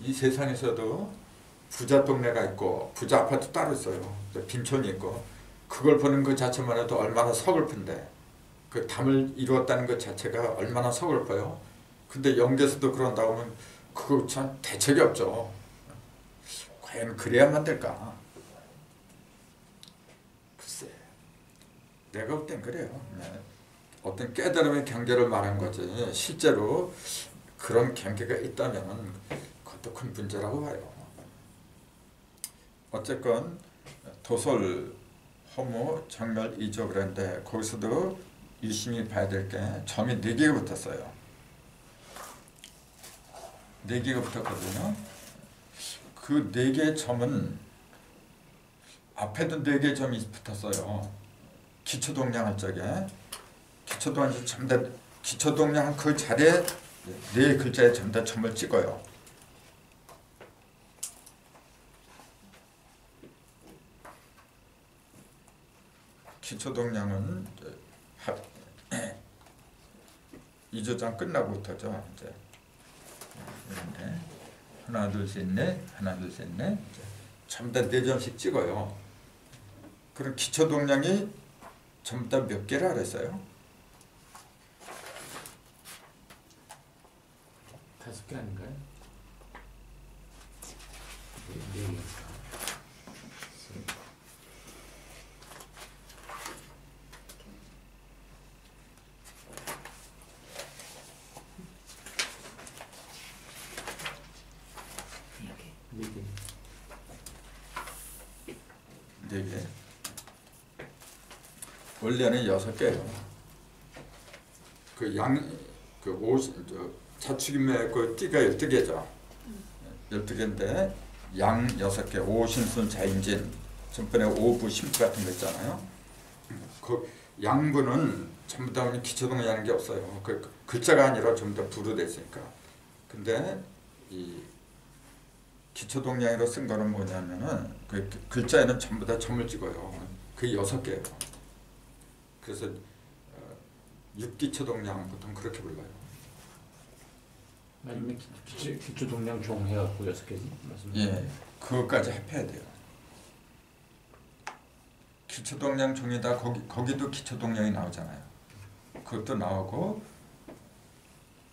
이 세상에서도 부자 동네가 있고 부자 아파트 따로 있어요. 빈촌이 있고, 그걸 보는 것 자체만 해도 얼마나 서글픈데, 그 담을 이루었다는 것 자체가 얼마나 서글퍼요. 근데 영계에서도 그런다고 하면 그거 참 대책이 없죠. 과연 그래야만 될까? 글쎄, 내가 볼 땐 그래요. 어떤 깨달음의 경계를 말한 거지, 실제로 그런 경계가 있다면 그것도 큰 문제라고 봐요. 어쨌건 도솔, 허무, 정멸, 이조 그랬는데 거기서도 유심히 봐야 될 게 점이 4개가 붙었어요. 4개가 붙었거든요. 그 4개의 점은 앞에도 4개의 점이 붙었어요. 기초동량할 적에 기초동량 전부 다 기초동량한 그 자리에 4글자에 전부 다 점을 찍어요. 기초동량은 2조장 끝나고부터죠. 이제 이런데 하나 둘 셋 넷, 하나 둘 셋 넷, 전부 다 4점씩 찍어요. 그럼 기초동량이 전부 다 몇 개라 그랬어요? 5개 아닌가요? 네 개. 원래는 6개예요. 자축인묘의 그 띠가 12개죠. 12개인데 양 6개, 오신순 자인진, 전번에 오부 심수 같은 거 있잖아요. 그 양부는 전부 다 기초동량이라는 게 없어요. 그 글자가 아니라 전부 다 부로 돼 있으니까. 근데 이 기초동량으로 쓴 거는 뭐냐면은 그 글자에는 전부 다 점을 찍어요. 그게 6개예요. 그래서 육기초동량 보통 그렇게 불러요. 마지막에 기초동량 종 해갖고 6개지? 예, 그것까지 합해야 돼요. 기초동량 종이다. 거기도 기초동량이 나오잖아요. 그것도 나오고,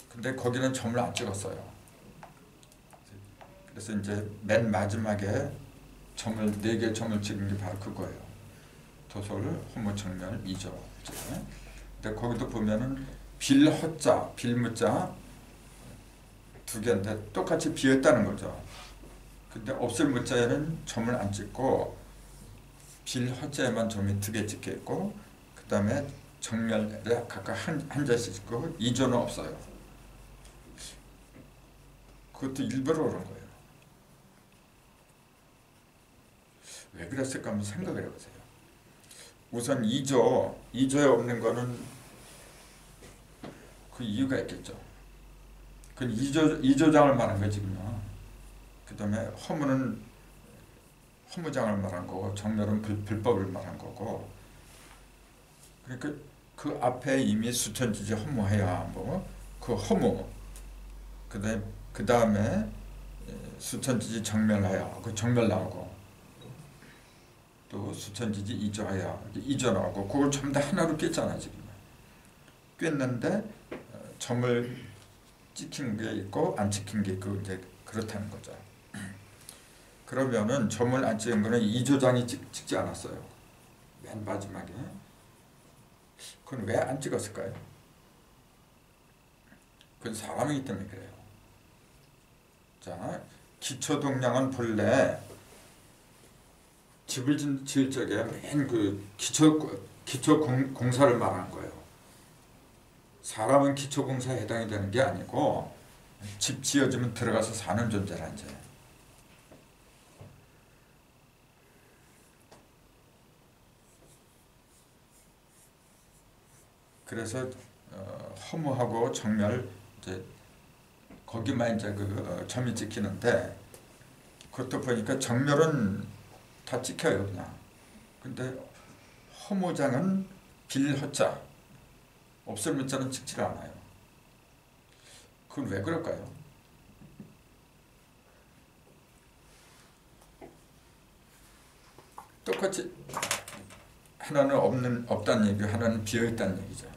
근데 거기는 점을 안 찍었어요. 그래서 이제 맨 마지막에 점을 4개 점을 찍은 게 바로 그거예요. 도솔, 허무, 정멸, 이조. 근데 거기도 보면은 빌허자, 빌무자 2개인데 똑같이 비었다는 거죠. 근데 없을 무자에는 점을 안 찍고 빌허자에만 점이 2개 찍혀 있고, 그 다음에 정멸에 각각 한 자씩 찍고 이조는 없어요. 그것도 일부러 그런 거예요. 왜 그랬을까 한번 생각을 해보세요. 우선 2조에 없는 거는 그 이유가 있겠죠. 그 2조장을 말한 거지 지금요. 그 다음에 허무는 허무장을 말한 거고, 정멸은 불법을 말한 거고. 그러니까 그 앞에 이미 수천지지 허무해야 그 허무, 그 다음에 수천지지 정멸하여 그 정멸 나오고, 또 수천지지 이조하여 이조 나오고, 그걸 전부 다 하나로 꿰잖아 지금. 꿰는데 점을 찍힌 게 있고 안 찍힌 게 있고 이제 그렇다는 거죠. 그러면은 점을 안 찍은 거는 이조장이 찍지 않았어요. 맨 마지막에. 그건 왜 안 찍었을까요? 그건 사람이기 때문에 그래요. 자, 기초동량은 본래 집을 지을 적에 맨 그 기초 공사를 말하는 거예요. 사람은 기초 공사에 해당이 되는 게 아니고 집 지어지면 들어가서 사는 존재라 이제. 그래서 허무하고 정멸 이제 거기만 이제 그 점이 찍히는데 그것도 보니까 정멸은 다 찍혀요 그냥. 근데 허무장은 빌허자 없을 문자는 찍질 않아요. 그건 왜 그럴까요? 똑같이 하나는 없다는 얘기고 하나는 비어있다는 얘기죠.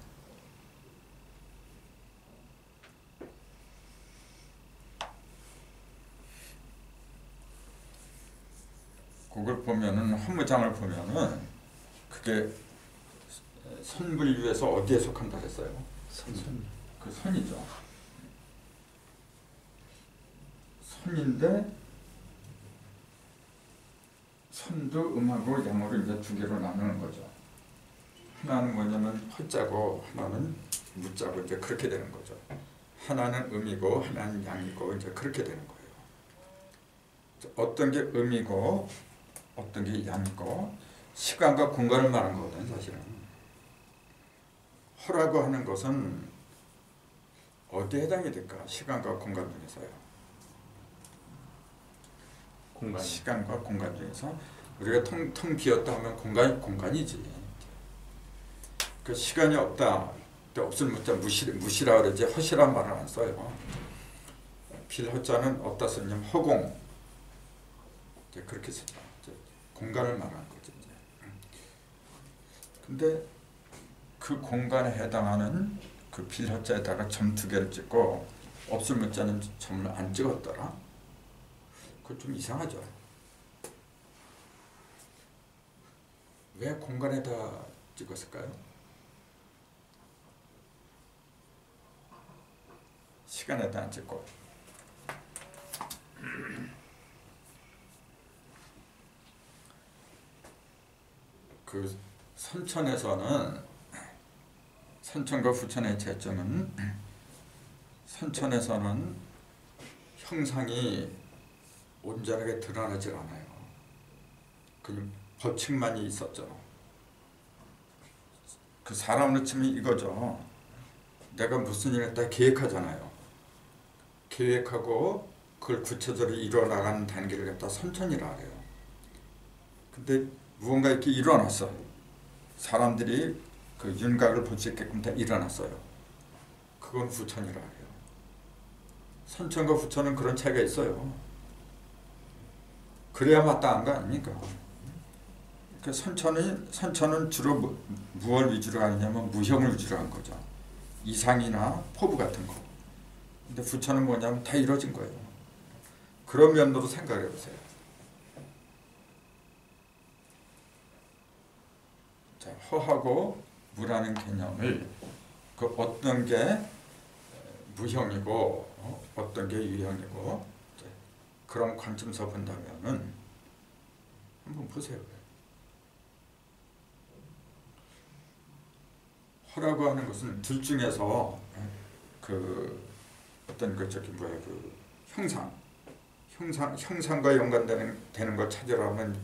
그걸 보면은 허무장을 보면은 그게 선분류에서 어디에 속한다 그랬어요? 그 선이죠. 선인데 선도 음하고 양으로 이제 두 개로 나누는 거죠. 하나는 뭐냐면 허자고 하나는 무자고 이제 그렇게 되는 거죠. 하나는 음이고 하나는 양이고 이제 그렇게 되는 거예요. 어떤 게 음이고 어떤 게 양이고 시간과 공간을 말하는 거거든요. 사실은 허라고 하는 것은 어디에 해당이 될까? 시간과 공간 중에서요. 공간. 시간과 공간 중에서 우리가 텅 비었다 하면 공간이지. 그 시간이 없다. 없을 문자 무시라 그러지 허시란 말을 안 써요. 빌허자는 없다 쓰면 허공. 이제 그렇게 쓰죠. 이제 공간을 말하는 거죠. 이제. 근데 그 공간에 해당하는 그 빌허자에다가 점 두 개를 찍고 없을 문자는 점을 안 찍었더라. 그건 좀 이상하죠. 왜 공간에다 찍었을까요? 시간에다 안 찍고. 그 선천과 후천의 채점은 선천에서는 형상이 온전하게 드러나질 않아요. 그냥 법칙만이 있었죠. 그 사람으로 치면 이거죠. 내가 무슨 일을 다 계획하잖아요. 계획하고 그걸 구체적으로 이뤄나가는 단계를 갖다 선천이라 그래요. 근데 무언가 이렇게 일어났어. 사람들이 그 윤곽을 볼 수 있게끔 다 일어났어요. 그건 후천이라 해요. 선천과 후천은 그런 차이가 있어요. 그래야 마땅한 거 아닙니까? 그 선천은 주로 무엇 위주로 하느냐면 무형을 위주로 한 거죠. 이상이나 포부 같은 거. 근데 후천은 뭐냐면 다 이루어진 거예요. 그런 면으로 생각해 보세요. 자, 허하고 무라는 개념을 그 어떤 게 무형이고 어떤 게 유형이고 그런 관점에서 본다면은 한번 보세요. 허라고 하는 것은 둘 중에서 그 어떤 그 저기 뭐야 그 형상과 연관되는 걸 찾으라면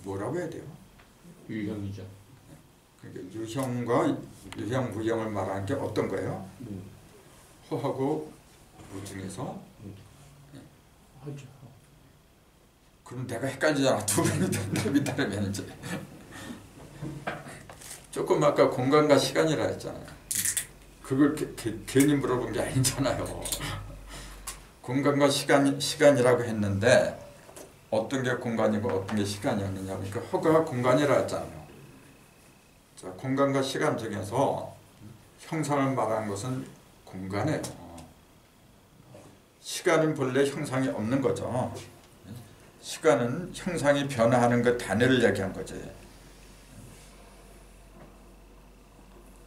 뭐라고 해야 돼요? 유형이죠. 그러니까 유형, 무형을 말하는 게 어떤 거예요? 허하고 무 중에서 허죠. 그럼 내가 헷갈리잖아. 두 번이 답이 다르면 이제 조금 아까 공간과 시간이라 했잖아요. 그걸 괜히 물어본 게 아니잖아요. 공간과 시간이라고 했는데 어떤 게 공간이고 어떤 게 시간이었느냐. 그러니까 허가 공간이라 했잖아요. 자, 공간과 시간 중에서 형상을 말하는 것은 공간이에요. 시간은 본래 형상이 없는 거죠. 시간은 형상이 변화하는 그 단위를 얘기한 거지.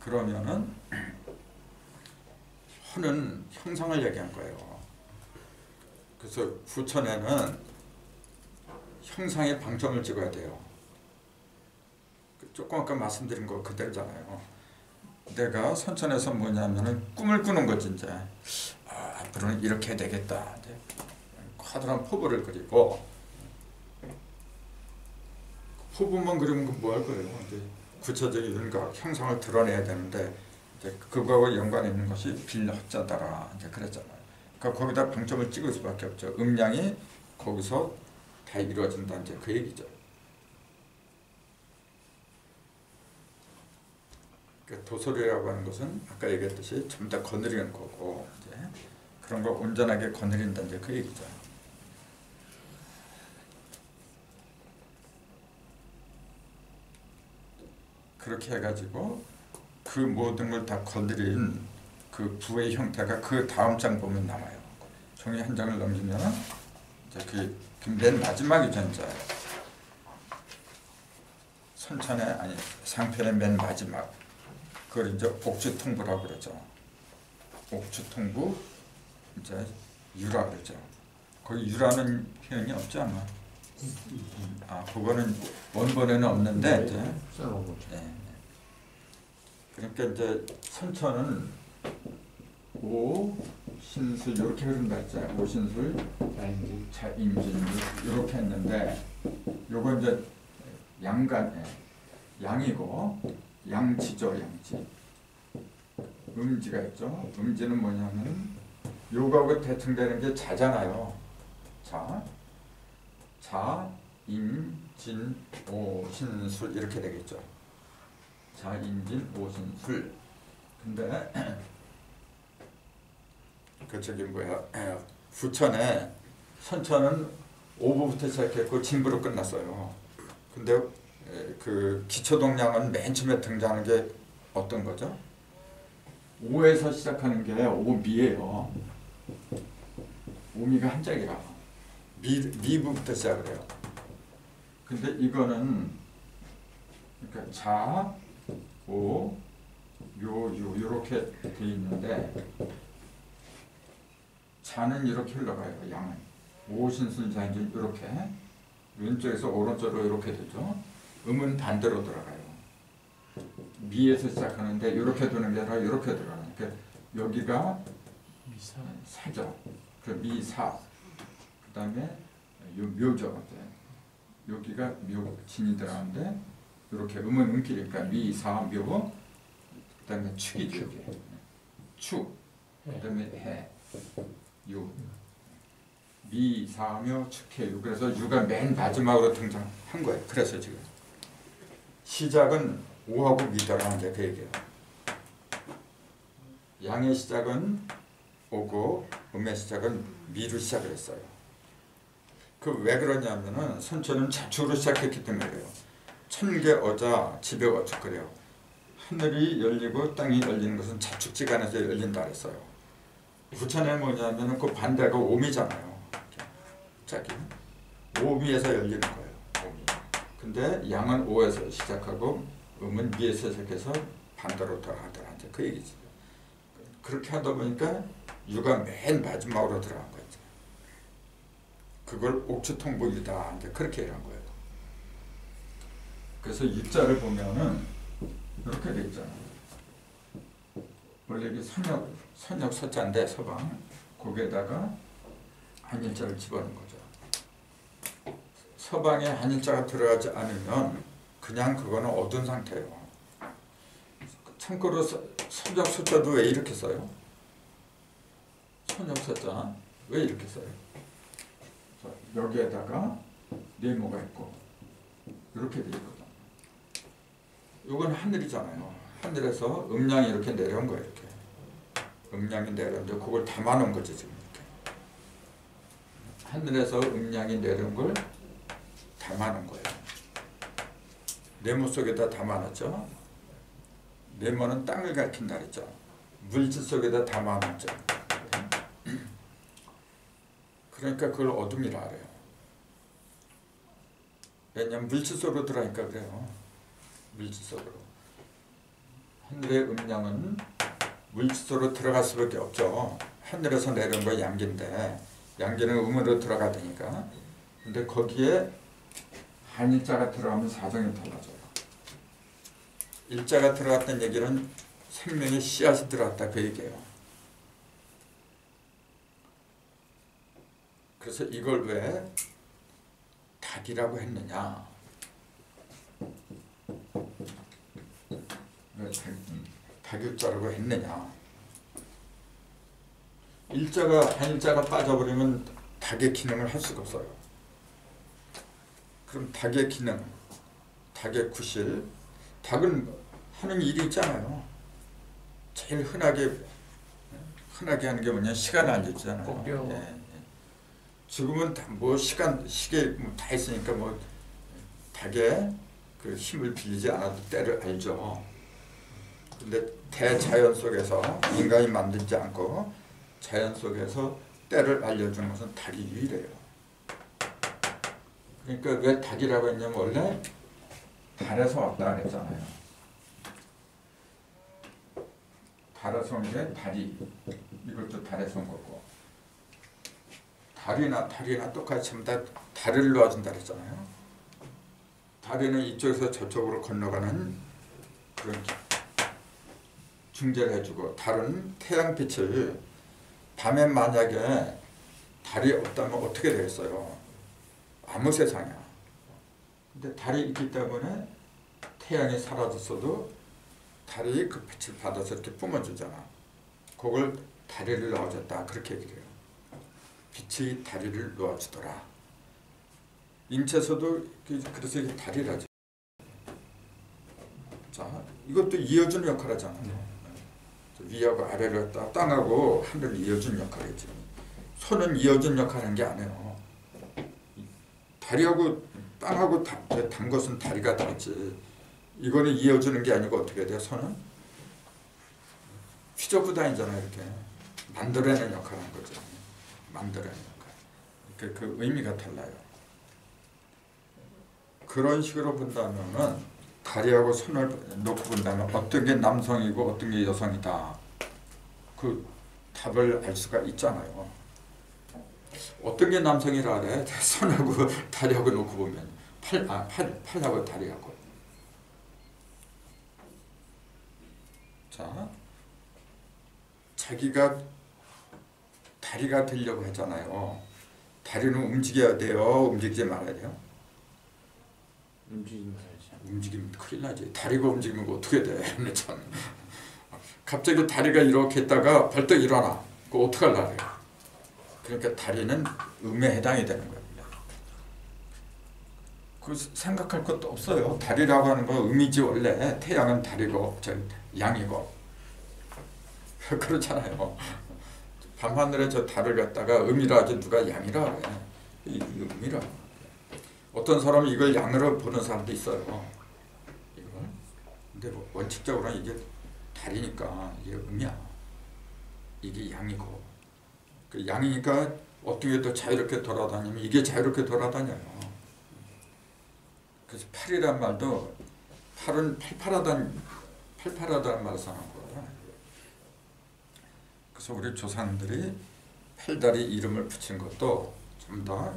그러면은 허는 형상을 얘기한 거예요. 그래서 후천에는 형상의 방점을 찍어야 돼요. 조금 아까 말씀드린 거 그대로잖아요. 내가 선천에서 뭐냐면은 꿈을 꾸는 거지 이제. 앞으로는 이렇게 해야 되겠다. 이제 커다란 포부를 그리고 포부만 그리면 뭐 할 거예요? 이제 구체적인 윤곽 형상을 드러내야 되는데 이제 그거하고 연관이 있는 것이 빌헛자다라 이제 그랬잖아요. 그러니까 거기다 방점을 찍을 수밖에 없죠. 음양이 거기서 다 이루어진다 이제 그 얘기죠. 그러니까 도소리라고 하는 것은 아까 얘기했듯이 전부 다 거느리는 거고 이제 그런 걸 온전하게 거느린다 이제 그 얘기죠. 그렇게 해가지고 그 모든 걸 다 거느린 그 부의 형태가 그 다음 장 보면 나와요. 종이 한 장을 넘기면 이제 그 맨 마지막이 전자예요. 선천의 아니 상편의 맨 마지막. 그걸 이제 옥주통부라고 그러죠. 옥주통부 이제 유라 그러죠. 거기 유라는 표현이 없지 않나? 그거는 원본에는 없는데 이제 네. 그러니까 이제 선천은 오 신술 이렇게 흐른다 했잖아요. 오신술, 자인진 이렇게 했는데 요건 이제 양이고 양지죠. 양지. 음지가 있죠. 음지는 뭐냐면 요거하고 대칭되는 게 자잖아요. 자, 인, 진, 오, 신술 이렇게 되겠죠. 자, 인, 진, 오, 신술. 근데 그 저기 뭐야 부천에 선천은 오부부터 시작했고 진부로 끝났어요. 근데 그 기초동량은 맨 처음에 등장하는 게 어떤 거죠? 오에서 시작하는 게 오미예요. 오미가 한짝이라 미부부터 시작을 해요. 근데 이거는 그러니까 자, 오, 요, 요렇게 돼 있는데 자는 이렇게 흘러가요. 양은 오신술자인지 이렇게 왼쪽에서 오른쪽으로 이렇게 되죠. 음은 반대로 들어가요. 미에서 시작하는데 이렇게 도는 게 아니라 이렇게 들어가요. 그러니까 여기가 사죠. 그 미사. 그다음에 요 묘죠. 여기가 묘진이 들어가는데 이렇게 음은 음길이니까 미사 묘. 그다음에 축이죠. 축. 그다음에 해. 유. 미사묘 축해유. 그래서 유가 맨 마지막으로 등장한 거예요. 그래서 지금 시작은 오하고 미더라는 게 그 얘기예요. 양의 시작은 오고 음의 시작은 미로 시작을 했어요. 그 왜 그러냐면은 선천은 자축으로 시작했기 때문에 그래요. 천개 어자 지벽 어축 그래요. 하늘이 열리고 땅이 열리는 것은 자축지간에서 열린다 그랬어요. 부천에 뭐냐면은 그 반대가 오미잖아요. 자기 오미에서 열리는 거예요. 오미. 근데 양은 오에서 시작하고 음은 미에서 시작해서 반대로 돌아가더라. 이제 그 얘기지. 그렇게 하다 보니까 유가 맨 마지막으로 들어간 거죠. 그걸 옥주통부유다. 이제 그렇게 한 거예요. 그래서 유자를 보면은 이렇게 돼 있잖아요. 원래 이게 선역 서자인데 서방 거기에다가 한일자를 집어넣은 거죠. 서방에 한일자가 들어가지 않으면 그냥 그거는 어두운 상태예요. 참고로 선역 서자도 왜 이렇게 써요? 선역 서자 왜 이렇게 써요? 여기에다가 네모가 있고 이렇게 돼 있거든. 이건 하늘이잖아요. 하늘에서 음양이 이렇게 내려온 거예요. 이렇게 음양이 내려오는데 그걸 담아놓은 거지 지금 이렇게. 하늘에서 음양이 내려온 걸 담아놓은 거예요. 네모 속에다 담아놨죠. 네모는 땅을 가리킨다 그랬죠. 물질 속에다 담아놨죠. 그러니까 그걸 어둠이라 그래요. 왜냐면 물질 속으로 들어가니까 그래요. 물질 속으로. 하늘의 음양은 물질 속으로 들어갈 수밖에 없죠. 하늘에서 내려온 거 양기인데 양기는 음으로 들어가다니까. 근데 거기에 한일자가 들어가면 사정이 달라져요. 일자가 들어갔다는 얘기는 생명의 씨앗이 들어갔다 그 얘기예요. 그래서 이걸 왜 닭이라고 했느냐? 왜 닭일자라고 했느냐? 한일자가 빠져버리면 닭의 기능을 할 수가 없어요. 그럼 닭의 기능, 닭의 구실, 닭은 하는 일이 있잖아요. 제일 흔하게 하는 게 뭐냐? 시간 알려주잖아요. 예. 지금은 뭐 시계 다 있으니까 뭐 닭의 그 힘을 빌리지 않아도 때를 알죠. 근데 대자연 속에서 인간이 만들지 않고 자연 속에서 때를 알려주는 것은 닭이 유일해요. 그러니까 왜 닭이라고 했냐면 원래 달에서 왔다 그랬잖아요. 달에서 온 게 달이, 이것도 달에서 온 거고, 달이나 똑같이 전부 다 달을 놓아준다 그랬잖아요. 달에는 이쪽에서 저쪽으로 건너가는 그런 중재를 해주고, 달은 태양빛을 밤에 만약에 달이 없다면 어떻게 되겠어요? 아무 세상이야. 근데 달이 있기 때문에 태양이 사라졌어도 달이 그 빛을 받아서 이렇게 뿜어주잖아. 그걸 다리를 놓아줬다 그렇게 얘기를 해요. 빛이 다리를 놓아주더라. 인체에서도 그래서 이게 다리라죠. 자, 이것도 이어주는 역할을 하잖아요. 위하고 아래를 땅하고 하늘을 이어주는 역할이지. 손은 이어주는 역할을 하는 게 아니에요. 다리하고 땅하고 단 것은 다리가 다르지. 이거는 이어주는 게 아니고 어떻게 돼요? 손은 휘젓고 다니잖아요. 이렇게 만들어내는 역할을 하는 거죠. 만들어내는 역할. 그 의미가 달라요. 그런 식으로 본다면은 다리하고 손을 놓고 본다면 어떤 게 남성이고 어떤 게 여성이다. 그 답을 알 수가 있잖아요. 어떤 게 남성이라 그래? 손하고 다리하고 놓고 보면 팔하고 다리하고. 자, 자기가 다리가 되려고 했잖아요. 다리는 움직여야 돼요? 움직이지 말아야 돼요? 움직이면 큰일 나지. 다리가 움직이면 어떻게 돼? 참. 갑자기 다리가 이렇게 있다가 벌떡 일어나. 그거 어떡하려고 해요? 그러니까 다리는 음에 해당이 되는 거예요. 그 생각할 것도 없어요. 다리라고 하는 건 음이지 원래. 태양은 다리고 양이고 그렇잖아요. 밤하늘에 저 달을 갖다가 음이라 하지 누가 양이라 그래. 이 음이라. 어떤 사람은 이걸 양으로 보는 사람도 있어요. 이걸. 근데 뭐 원칙적으로는 이게 달이니까 이게 음이야. 이게 양이고. 그 양이니까 어떤 게 더 자유롭게 돌아다니면 이게 자유롭게 돌아다녀요. 그래서 팔이란 말도 팔은 팔팔하다는 말을 써놓은 거예요. 그래서 우리 조상들이 팔다리 이름을 붙인 것도 좀 더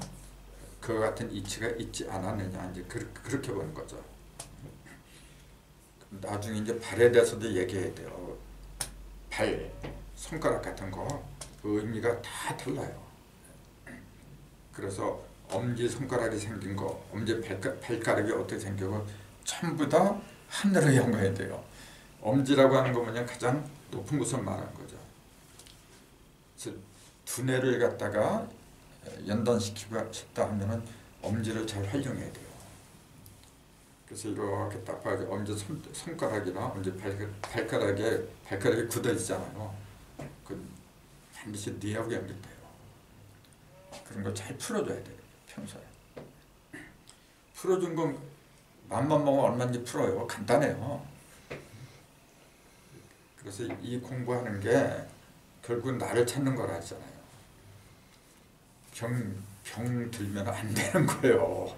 그와 같은 이치가 있지 않았느냐 이제 그렇게 보는 거죠. 나중에 이제 발에 대해서도 얘기해야 돼요. 발, 손가락 같은 거 그 의미가 다 달라요. 그래서 엄지 손가락이 생긴 거, 엄지 발가락이 어떻게 생기고 전부 다 하늘을 연관해야 돼요. 엄지라고 하는 거 뭐냐 가장 높은 곳을 말하는 거죠. 그래서 두뇌를 갖다가 연단시키고 싶다 하면은 엄지를 잘 활용해야 돼요. 그래서 이렇게 딱 봐야지 엄지 손가락이나 엄지 발가락이 굳어지잖아요. 그 반드시 뇌하고 연결돼요. 그런 거 잘 풀어줘야 돼요. 평소에. 풀어준 건 맘만 먹으면 얼마인지 풀어요. 간단해요. 그래서 이 공부하는 게 결국 나를 찾는 거라 하잖아요. 병 들면 안 되는 거예요.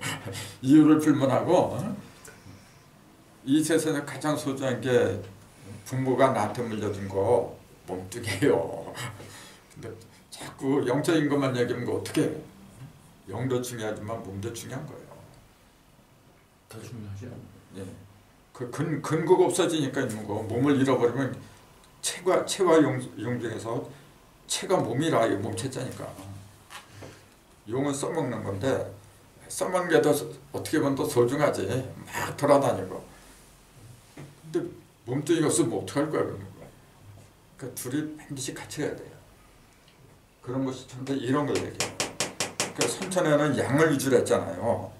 이유를 불문하고 이 세상에 가장 소중한 게 부모가 나한테 물려준 거 몸뚱이에요. 근데 자꾸 영적인 것만 얘기하면 어떻게 해요? 영도 중요하지만 몸도 중요한 거예요. 더 중요하죠. 예. 그 근거가 없어지니까 뭐 몸을 잃어버리면 체와 용 중에서 체가 몸이라 이 몸체자니까 용은 써먹는 건데 써먹는 게 더 어떻게 보면 더 소중하지. 막 돌아다니고 근데 몸뚱이가 없으면 어떡할 거야 그런 거. 그러니까 둘이 반드시 같이 해야 돼요. 그런 것이 참 이런 걸 얘기해요. 그러니까 선천에는 양을 위주로 했잖아요.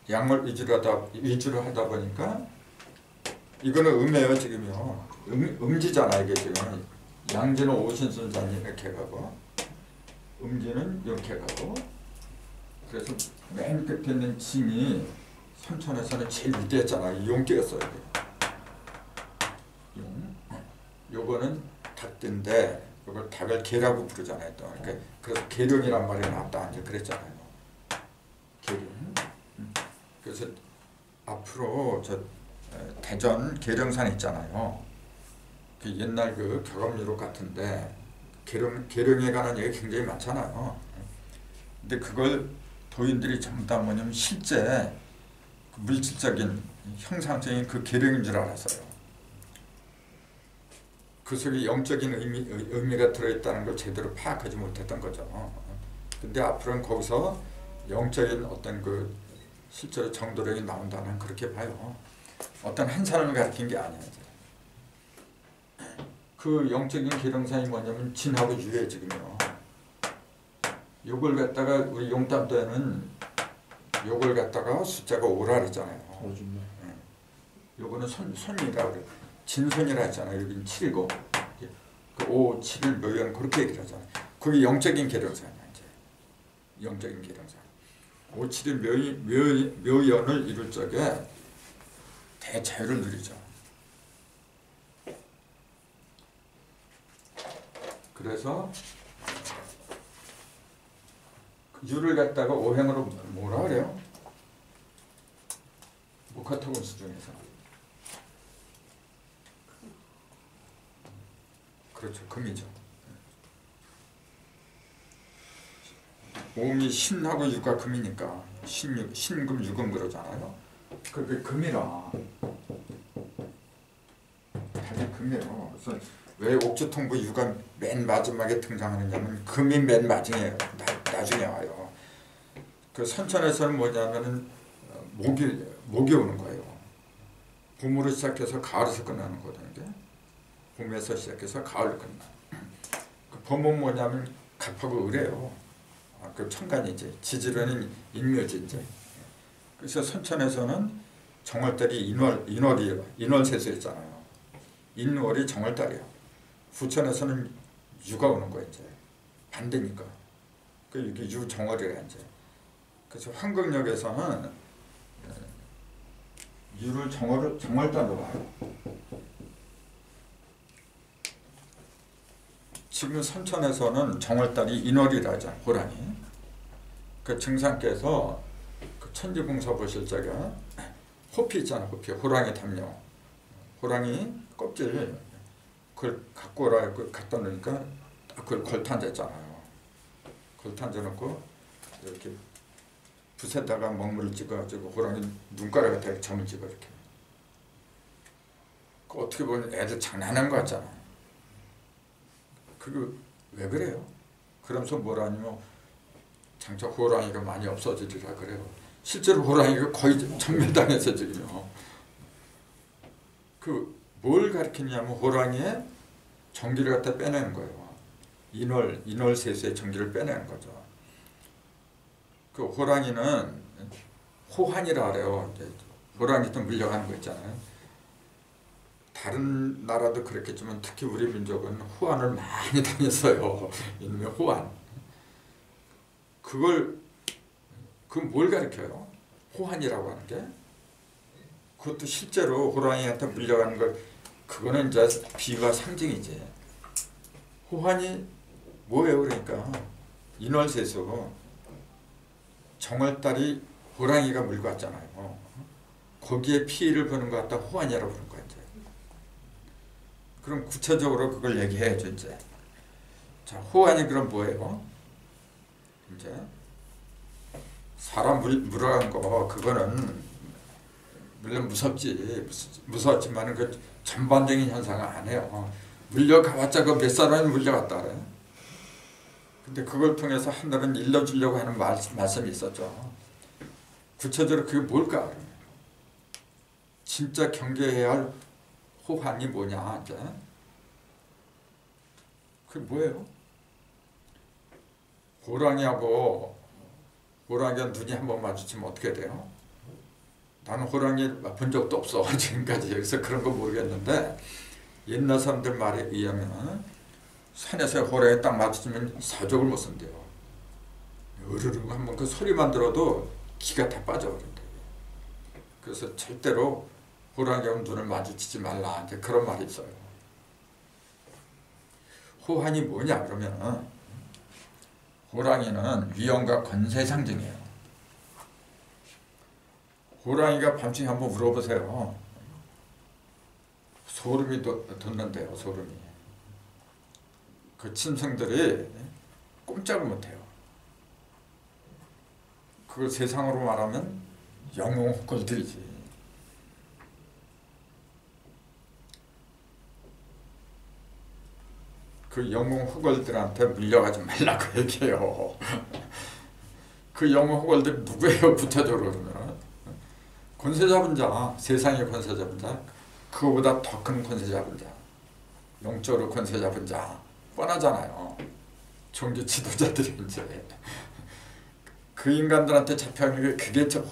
양을 위주로 하다 보니까 이거는 음이에요 지금요. 음지잖아 이게 지금. 양지는 오신순잔 이렇게 가고 음지는 이렇게 가고 그래서 맨 끝에 있는 징이 선천에서는 제일 위대했잖아. 용기였어요. 용. 요거는 닭인데 이걸 닭을 개라고 부르잖아요. 또. 그래서 계룡이란 말이 나왔다 이제 그랬잖아요. 계룡. 그래서 앞으로 저 대전 계룡산 있잖아요. 그 옛날 그 격암유록 같은데 계룡에 관한 얘기 굉장히 많잖아요. 근데 그걸 도인들이 전부 다 뭐냐면 실제 그 물질적인 형상적인 그 계룡인 줄 알았어요. 그 속에 영적인 의미가 들어있다는 걸 제대로 파악하지 못했던 거죠. 근데 앞으로는 거기서 영적인 어떤 그 실제로 정도력이 나온다는 그렇게 봐요. 어떤 한 사람을 가리킨 게 아니에요. 그 영적인 계룡산이 뭐냐면 진하고 유해 지금요. 요걸 갖다가 우리 용담도에는 요걸 갖다가 숫자가 5라 그랬잖아요. 요거는 손이라 그래. 진손이라 했잖아요. 여기는 7이고 그 5, 7을 묘연 그렇게 얘기를 하잖아요. 그게 영적인 계룡산이야 이제. 영적인 계룡산. 5, 7의 묘연을 이룰 적에 대자유를 누리죠. 그래서 유를 갖다가 오행으로 뭐라 그래요? 목화토금수 중에서 그렇죠. 금이죠. 오음이 신하고 유가 금이니까 신금 유금 그러잖아요. 그게 금이라 다들 금이에요. 그래서 왜 옥주통부 유가 맨 마지막에 등장하느냐면 금이 맨 마지막에 나중에 와요. 그 선천에서는 뭐냐면은 목이 오는 거예요. 봄으로 시작해서 가을에서 끝나는 거거든요. 봄에서 시작해서 가을로 끝나. 그 봄은 뭐냐면 갑하고 을이에요. 그 천간이지. 지지로는 인묘지 이제. 그래서 선천에서는 정월달이 인월세수였잖아요. 인월이 정월달이에요. 부천에서는 유가 오는 거예요 이제. 반대니까. 그 이게 유정월이라 이제. 그래서 황금역에서는 유를 정월달로 봐요. 지금 선천에서는 정월달이 인월이라 하잖아요. 호랑이. 그 증상께서 그 천지봉사 보실 적에 호피 있잖아. 호피. 호랑이 담요. 호랑이 껍질 그걸 갖고 오라 갖다 놓으니까 그걸 걸탄댔잖아요. 걸탄대 놓고 이렇게 붓에다가 먹물을 찍어가지고 호랑이 눈가락에 다 점을 찍어 이렇게. 그 어떻게 보면 애들 장난한 거 같잖아. 그거 왜 그래요? 그러면서 뭐라 하냐면 장차 호랑이가 많이 없어지리라 그래요. 실제로 호랑이가 거의 전멸당해서 지금요. 그 뭘 가리키냐면 호랑이의 전기를 갖다 빼내는 거예요. 인월세수의 전기를 빼내는 거죠. 그 호랑이는 호환이라 그래요. 호랑이한테 물려가는 거 있잖아요. 다른 나라도 그랬겠지만 특히 우리 민족은 호환을 많이 다녔어요. 이놈의 호환. 그걸 뭘 가리켜요? 호환이라고 하는 게? 그것도 실제로 호랑이한테 물려가는 걸 그거는 이제 비유와 상징이지. 호환이 뭐예요? 그러니까 인월세수 정월달이 호랑이가 물고 왔잖아요. 거기에 피해를 보는 것 같다 호환이라고 부르는 거야 이제. 그럼 구체적으로 그걸 얘기해야죠 이제. 자, 호환이 그럼 뭐예요? 이제 사람 물어간 거 그거는 물론 무섭지만 그 전반적인 현상은 아니에요. 물려가봤자 그 몇 사람이 물려갔다 그래. 근데 그걸 통해서 하늘은 일러주려고 하는 말씀이 있었죠. 구체적으로 그게 뭘까? 진짜 경계해야 할 호환이 뭐냐 이제. 그게 뭐예요? 호랑이하고 눈이 한번 마주치면 어떻게 돼요? 나는 호랑이 본 적도 없어 지금까지. 여기서 그런 거 모르겠는데 옛날 사람들 말에 의하면 산에서 호랑이 딱 마주치면 사족을 못 쓴대요. 으르르 한번 그 소리만 들어도 기가 다 빠져버린대요. 그래서 절대로 호랑이하고 눈을 마주치지 말라 이제 그런 말이 있어요. 호환이 뭐냐 그러면 호랑이는 위엄과 권세 상징이에요. 호랑이가 밤중에 한번 울어보세요. 소름이 돋는데요. 소름이. 그 짐승들이 꼼짝을 못해요. 그걸 세상으로 말하면 영웅홀들이지. 그 영웅홀들한테 물려가지 말라고 얘기해요. 그 영웅홀들이 누구예요? 구체적으로 그러면 권세 잡은 자, 세상의 권세 잡은 자, 그거보다 더 큰 권세 잡은 자, 영적으로 권세 잡은 자, 뻔하잖아요. 종교 지도자들이 이제 그 인간들한테 잡혀가는 게 그게 참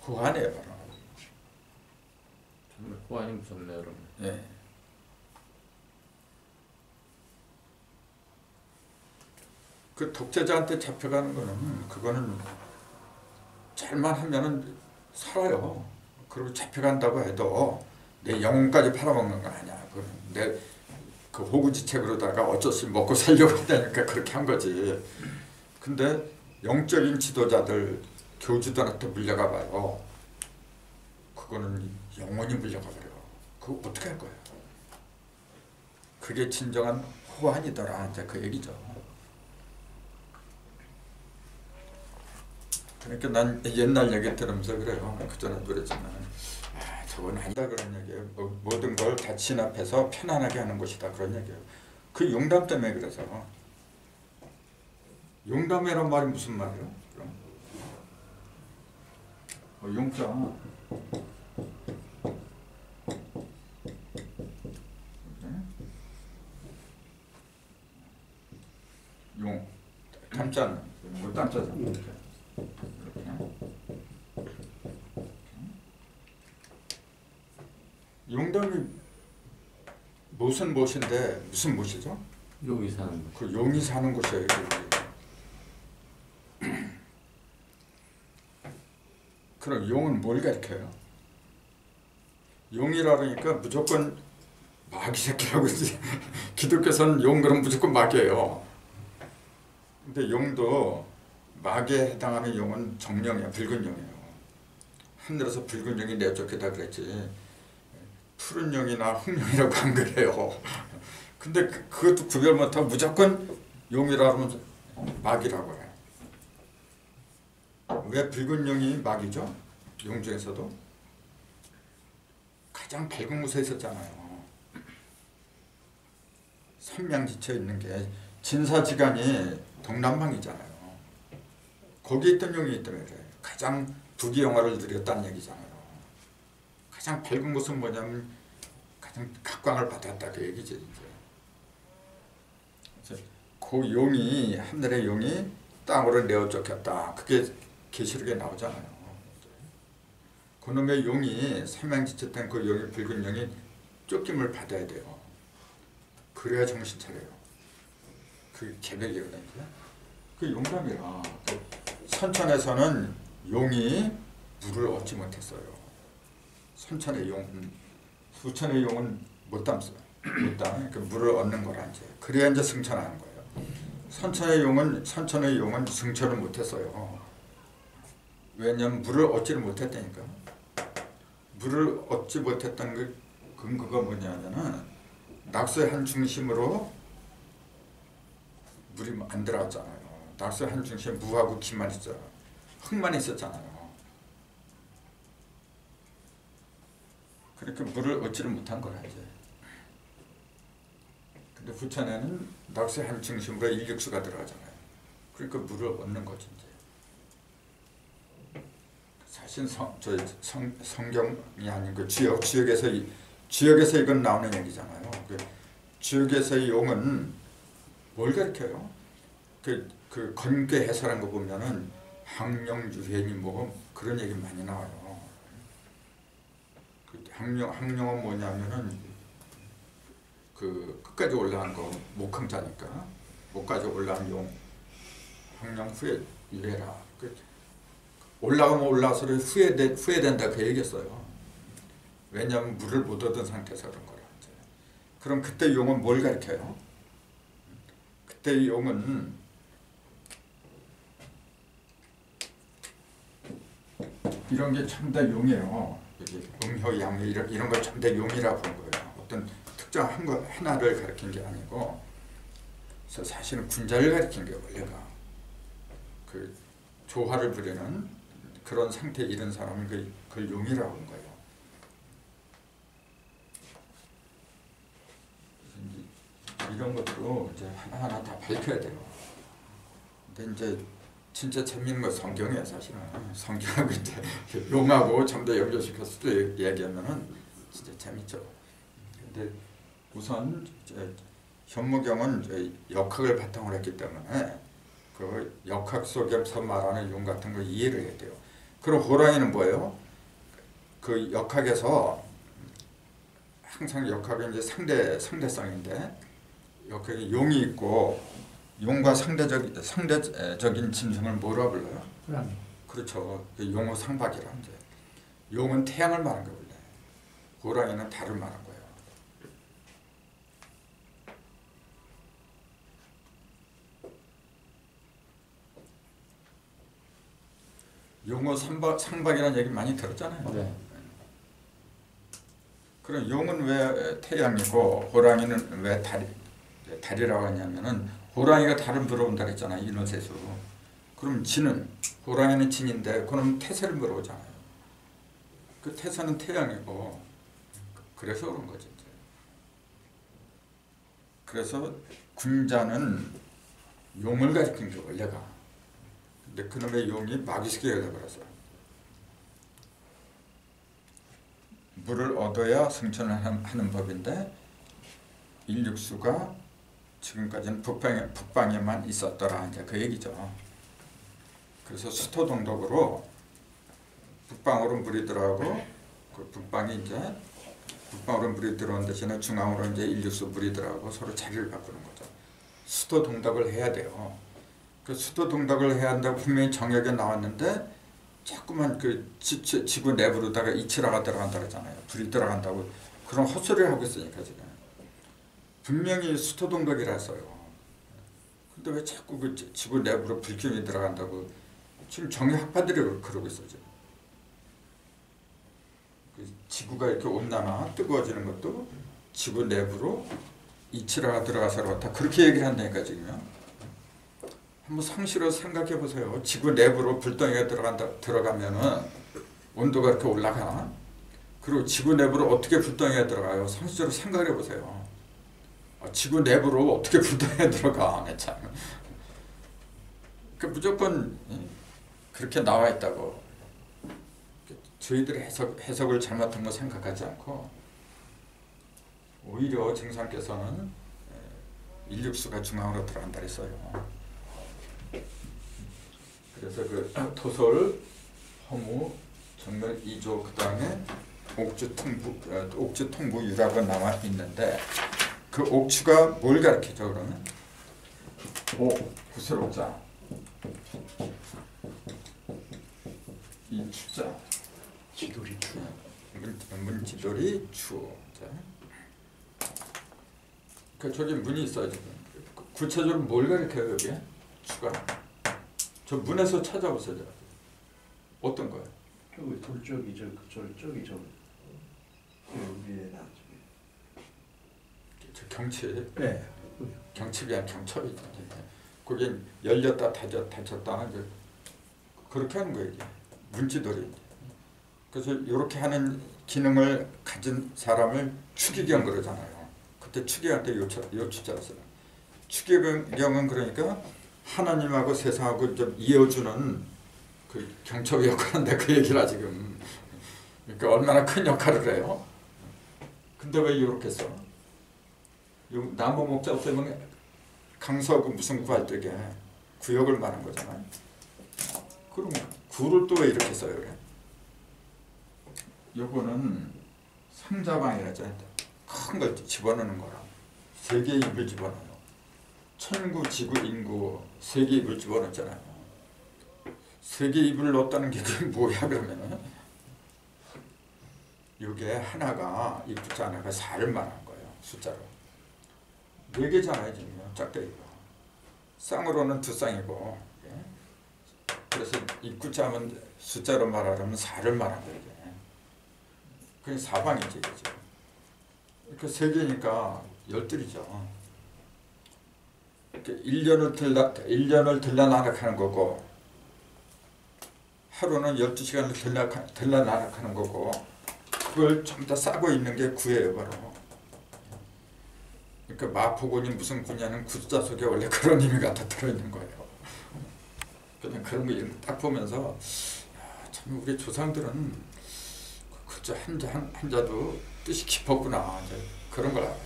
호환이에요. 정말 호환이 무섭네요, 여러분. 예. 그 독재자한테 잡혀가는 거는 그거는 잘만 하면은 살아요. 그리고 잡혀간다고 해도 내 영혼까지 팔아먹는 건 아니야. 내 그 호구지책으로다가 어쩔 수 없이 먹고 살려고 하다니까 그렇게 한 거지. 근데 영적인 지도자들, 교주들한테 물려가 봐요. 그거는 영원히 물려가 버려. 그거 어떻게 할 거야? 그게 진정한 호환이더라. 이제 그 얘기죠. 그러니까 난 옛날 얘기 들으면서 그래요. 그전에도 그랬지만 저건 아니다 그런 얘기예요. 모든 걸 다 진압해서 편안하게 하는 것이다 그런 얘기예요. 그 용담 때문에 그래서. 용담이란 말이 무슨 말이에요? 그럼 용자 용 담자는 뭐 담자잖아. 용담이 무슨 못인데 무슨 못이죠? 용이 사는 곳. 그 용이 사는 곳이에요. 그럼 용은 뭘 가리켜요? 용이라 그러니까 무조건 마귀 새끼라고 기독교에서는 용 그럼 무조건 마귀예요. 근데 용도 마귀에 해당하는 용은 정령이야. 붉은 용이에요. 하늘에서 붉은 용이 내쫓겠다 그랬지. 푸른 용이나 흑용이라고 안 그래요. 근데 그것도 구별 못하고 무조건 용이라 하면 마귀라고 해. 왜 붉은 용이 마귀죠? 용 중에서도 가장 밝은 곳에 있었잖아요. 삼양지처 있는 게 진사지간이 동남방이잖아요. 거기에 있던 용이기 때문에 그래요. 가장 부귀영화를 누렸다는 얘기잖아요. 가장 밝은 곳은 뭐냐면 가장 각광을 받았다 그 얘기죠. 이제 그 용이 하늘의 용이 땅으로 내어 쫓겼다. 그게 계시록에 나오잖아요. 그놈의 용이 삼양지체 그 용이 붉은 용이 쫓김을 받아야 돼요. 그래야 정신 차려요. 그 계획이거든요. 그 용담이라 선천에서는 용이 물을 얻지 못했어요. 선천의 용, 수천의 용은 못 담어요. 못 담아. 그 물을 얻는 거라 이제. 그래야 이제 승천하는 거예요. 선천의 용은 승천을 못했어요. 왜냐면 물을 얻지를 못했다니까. 물을 얻지 못했던 그 근거가 뭐냐면은 낙서의 한 중심으로 물이 안 들어갔잖아요. 낙서의 한 중심에 무하고 기만 있잖아요. 흙만 있었잖아요. 그렇게 물을 얻지를 못한 거라 이제. 근데 부천에는 낙세 한 중심으로 일육수가 들어가잖아요. 그러니까 물을 얻는 거지 이제. 사실 성경이 아닌 그 지역에서 이건 나오는 얘기잖아요. 그 지역에서의 용은 뭘 가르쳐요? 그 건괴 해설한 거 보면은 항룡유해니 뭐 그런 얘기 많이 나와요. 그 항룡은 뭐냐면은 그 끝까지 올라간 거 목항자니까 목까지 올라간 용 항룡 후에 유해라. 올라가면 올라갈수록 후회된다 그 얘기했어요. 왜냐하면 물을 못 얻은 상태에서 그런 거라. 그럼 그때 용은 뭘 가르쳐요? 그때 용은 이런 게 참다 용이에요. 여기 음효, 양효 이런 걸 참다 용이라고 본 거예요. 어떤 특정한 거 하나를 가르친 게 아니고, 그래서 사실은 군자를 가르친 게 원래가 그 조화를 부리는 그런 상태에 이른 사람은 그걸 용이라고 한 거예요. 이런 것도 이제 하나하나 다 밝혀야 돼요. 근데 이제 진짜 재밌는 건 성경이에요, 사실은. 성경하고 이제 용하고 좀 더 연결시켜서 또 얘기하면은 진짜 재밌죠. 근데 우선 이제 현무경은 이제 역학을 바탕으로 했기 때문에 그 역학 속에서 말하는 용 같은 거 이해를 해야 돼요. 그럼 호랑이는 뭐예요? 그 역학에서 항상 역학은 이제 상대성인데 역학에 용이 있고 용과 상대적인 짐승을 뭐라 불러요? 호랑이. 그렇죠. 용어 상박이라 이제. 용은 태양을 말한 거예요. 호랑이는 달을 말한 거예요. 용어 상박이라는 얘기 많이 들었잖아요. 네. 그럼 용은 왜 태양이고 호랑이는 왜 달이라고 하냐면은 호랑이가 달을 물어본다 그랬잖아요. 이노세수. 그럼 진은 호랑이는 진인데 그럼 태세를 물어보잖아요. 그 태세는 태양이고 그래서 그런 거죠. 이제. 그래서 군자는 용을 가리킨 게 원래가. 근데 그놈의 용이 마귀식이 되어버렸어요. 물을 얻어야 승천을 하는 법인데 인육수가 지금까지는 북방에만 있었더라 이제 그 얘기죠. 그래서 수토동독으로 북방으로 물이 들어가고 그 북방이 이제 북방으로 물이 들어온 대신에 중앙으로 이제 인육수 물이 들어가고 서로 자리를 바꾸는 거죠. 수토동독을 해야 돼요. 그 수토동독을 해야 한다고 분명히 정역에 나왔는데 자꾸만 그 지구 내부로다가 이치라가 들어간다 그러잖아요. 불이 들어간다고 그런 헛소리를 하고 있으니까 지금 분명히 수토동독이라 했어요. 근데 왜 자꾸 그 지구 내부로 불균이 들어간다고 지금 정의학파들이 그러고 있어요. 지금. 그 지구가 이렇게 온난화 뜨거워지는 것도 지구 내부로 이치라가 들어가서 그렇다 그렇게 얘기를 한다니까 지금요. 한번 상식으로 생각해 보세요. 지구 내부로 불덩이가 들어가면은 온도가 이렇게 올라가나? 그리고 지구 내부로 어떻게 불덩이가 들어가요? 상식적으로 생각해 보세요. 지구 내부로 어떻게 불덩이가 들어가? 참. 그 무조건 그렇게 나와 있다고. 저희들의 해석을 잘못한 거 생각하지 않고 오히려 증상께서는 인육수가 중앙으로 들어간다 그랬어요. 그래서 그 토솔, 허무, 정멸 2조 그 다음에 옥주 통부 유라가 나와 있는데 그 옥추가 뭘 가르치죠 그러면? 구슬 옥자 이 추자 지돌이 추. 문지돌이 추. 그 저기 문이 있어요 지금. 구체적으로 뭘 가르쳐요 여기에? 추가. 저 문에서 찾아보세요. 어떤 거예요? 저기 돌쪽이 저기 저 위에 나중에. 저 경치. 네. 경칩이 아니라 경첩이죠. 거긴 열렸다 닫혔다 그렇게 하는 거예요. 이게. 문지돌이. 그래서 이렇게 하는 기능을 가진 사람을 추기경 그러잖아요. 그때 추기경 때 요 추자를 써요. 추기경은 그러니까 하나님하고 세상하고 좀 이어주는 그 경첩 역할인데 그 얘기라 지금. 그러니까 얼마나 큰 역할을 해요. 근데 왜 이렇게 써? 요 나무 목자 때문에 강서구 무슨 구할 때게 구역을 말한 거잖아요. 그럼 구를 또 왜 이렇게 써요? 그래? 요거는 상자방이라죠. 큰 걸 집어넣는 거라. 세 개의 입을 집어넣어요. 천구, 지구, 인구 세 개의 입을 집어넣잖아요. 세 개의 입을 넣었다는 게 그게 뭐야 그러면은? 요게 하나가 이 숫자 하나가 4를 말하는 거예요. 숫자로. 4개잖아요 지금 짝대기가. 쌍으로는 2쌍이고. 그래서 입구자면 숫자로 말하려면 4를 말한 거예요. 그게 사방이지 그죠. 그 3개니까 12이죠. 이렇게 1년을 들락날락하는 거고 하루는 12시간을 들락날락하는 거고 그걸 좀 더 싸고 있는 게 구예요 바로. 그러니까 마포군이 무슨 구냐는 구자 속에 원래 그런 의미가 다 들어있는 거예요. 그냥 그런 거 딱 보면서 참 우리 조상들은 그저 한자도 뜻이 깊었구나 그런 걸 알아요.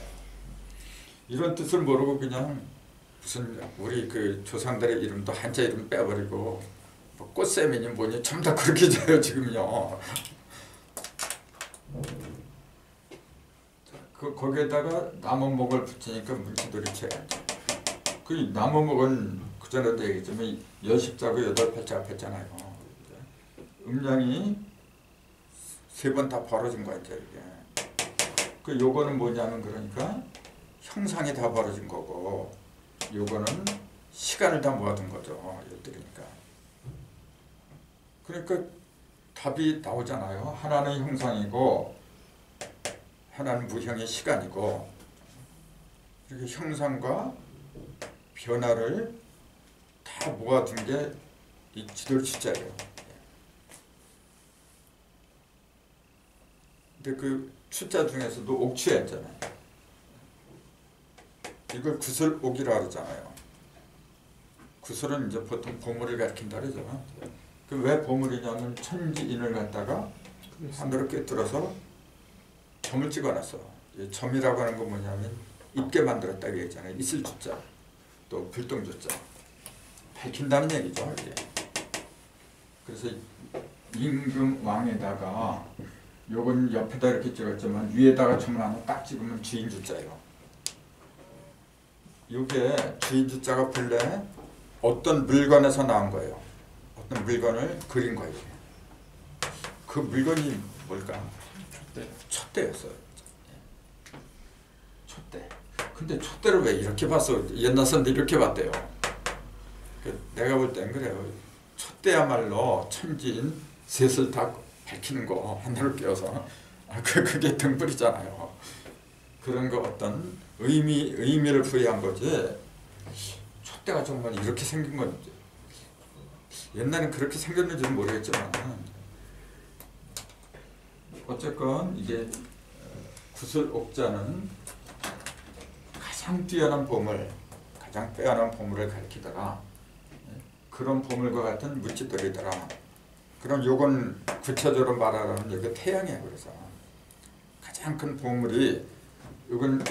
이런 뜻을 모르고 그냥 무슨 우리 그 조상들의 이름도 한자 이름 빼버리고 뭐 꽃샘이니 뭐니 참 다 그렇게 져요 지금요. 거기에다가 나무목을 붙이니까 문치돌이 쳐야지. 그 나무목은 그 전에도 얘기했지만 10자고 8팔자가 했잖아요. 음량이 3번 다 벌어진 거야 이제 이게. 그 요거는 뭐냐면 그러니까 형상이 다 벌어진 거고 요거는 시간을 다 모아둔 거죠. 이것들이니까. 그러니까 답이 나오잖아요. 하나는 형상이고 하나는 무형의 시간이고 이렇게 형상과 변화를 다 모아둔 게 이 지돌 숫자예요. 근데 그 숫자 중에서도 옥추였잖아요. 이걸 구슬옥이라고 그러잖아요. 구슬은 이제 보통 보물을 가리킨다 그러죠. 그 왜 보물이냐면 천지인을 갖다가 하늘을 꿰뚫어서 점을 찍어놨어. 이 점이라고 하는 건 뭐냐면 있게 만들었다고 얘기했잖아요. 있을 주자, 또 불똥 주자. 밝힌다는 얘기죠. 이게. 그래서 임금 왕에다가 요건 옆에다 이렇게 찍었지만 위에다가 점을 하나 딱 찍으면 주인 주자예요. 요게 주인 주자가 본래 어떤 물건에서 나온 거예요. 어떤 물건을 그린 거예요. 그 물건이 뭘까? 촛대였어요. 촛대. 근데 촛대를 왜 이렇게 봤어? 옛날 사람들 이렇게 봤대요. 내가 볼 땐 그래요. 촛대야말로 천지인 셋을 다 밝히는 거 하늘을 끼워서 그게 등불이잖아요. 그런 거 어떤 의미를 부여한 거지. 촛대가 정말 이렇게 생긴 건지 옛날엔 그렇게 생겼는지는 모르겠지만 어쨌건 이게 구슬옥자는 가장 뛰어난 보물, 가장 빼어난 보물을 가리키더라. 그런 보물과 같은 물질들이더라. 그럼 요건 구체적으로 말하자면 여기 태양이에요. 그래서 가장 큰 보물이 이건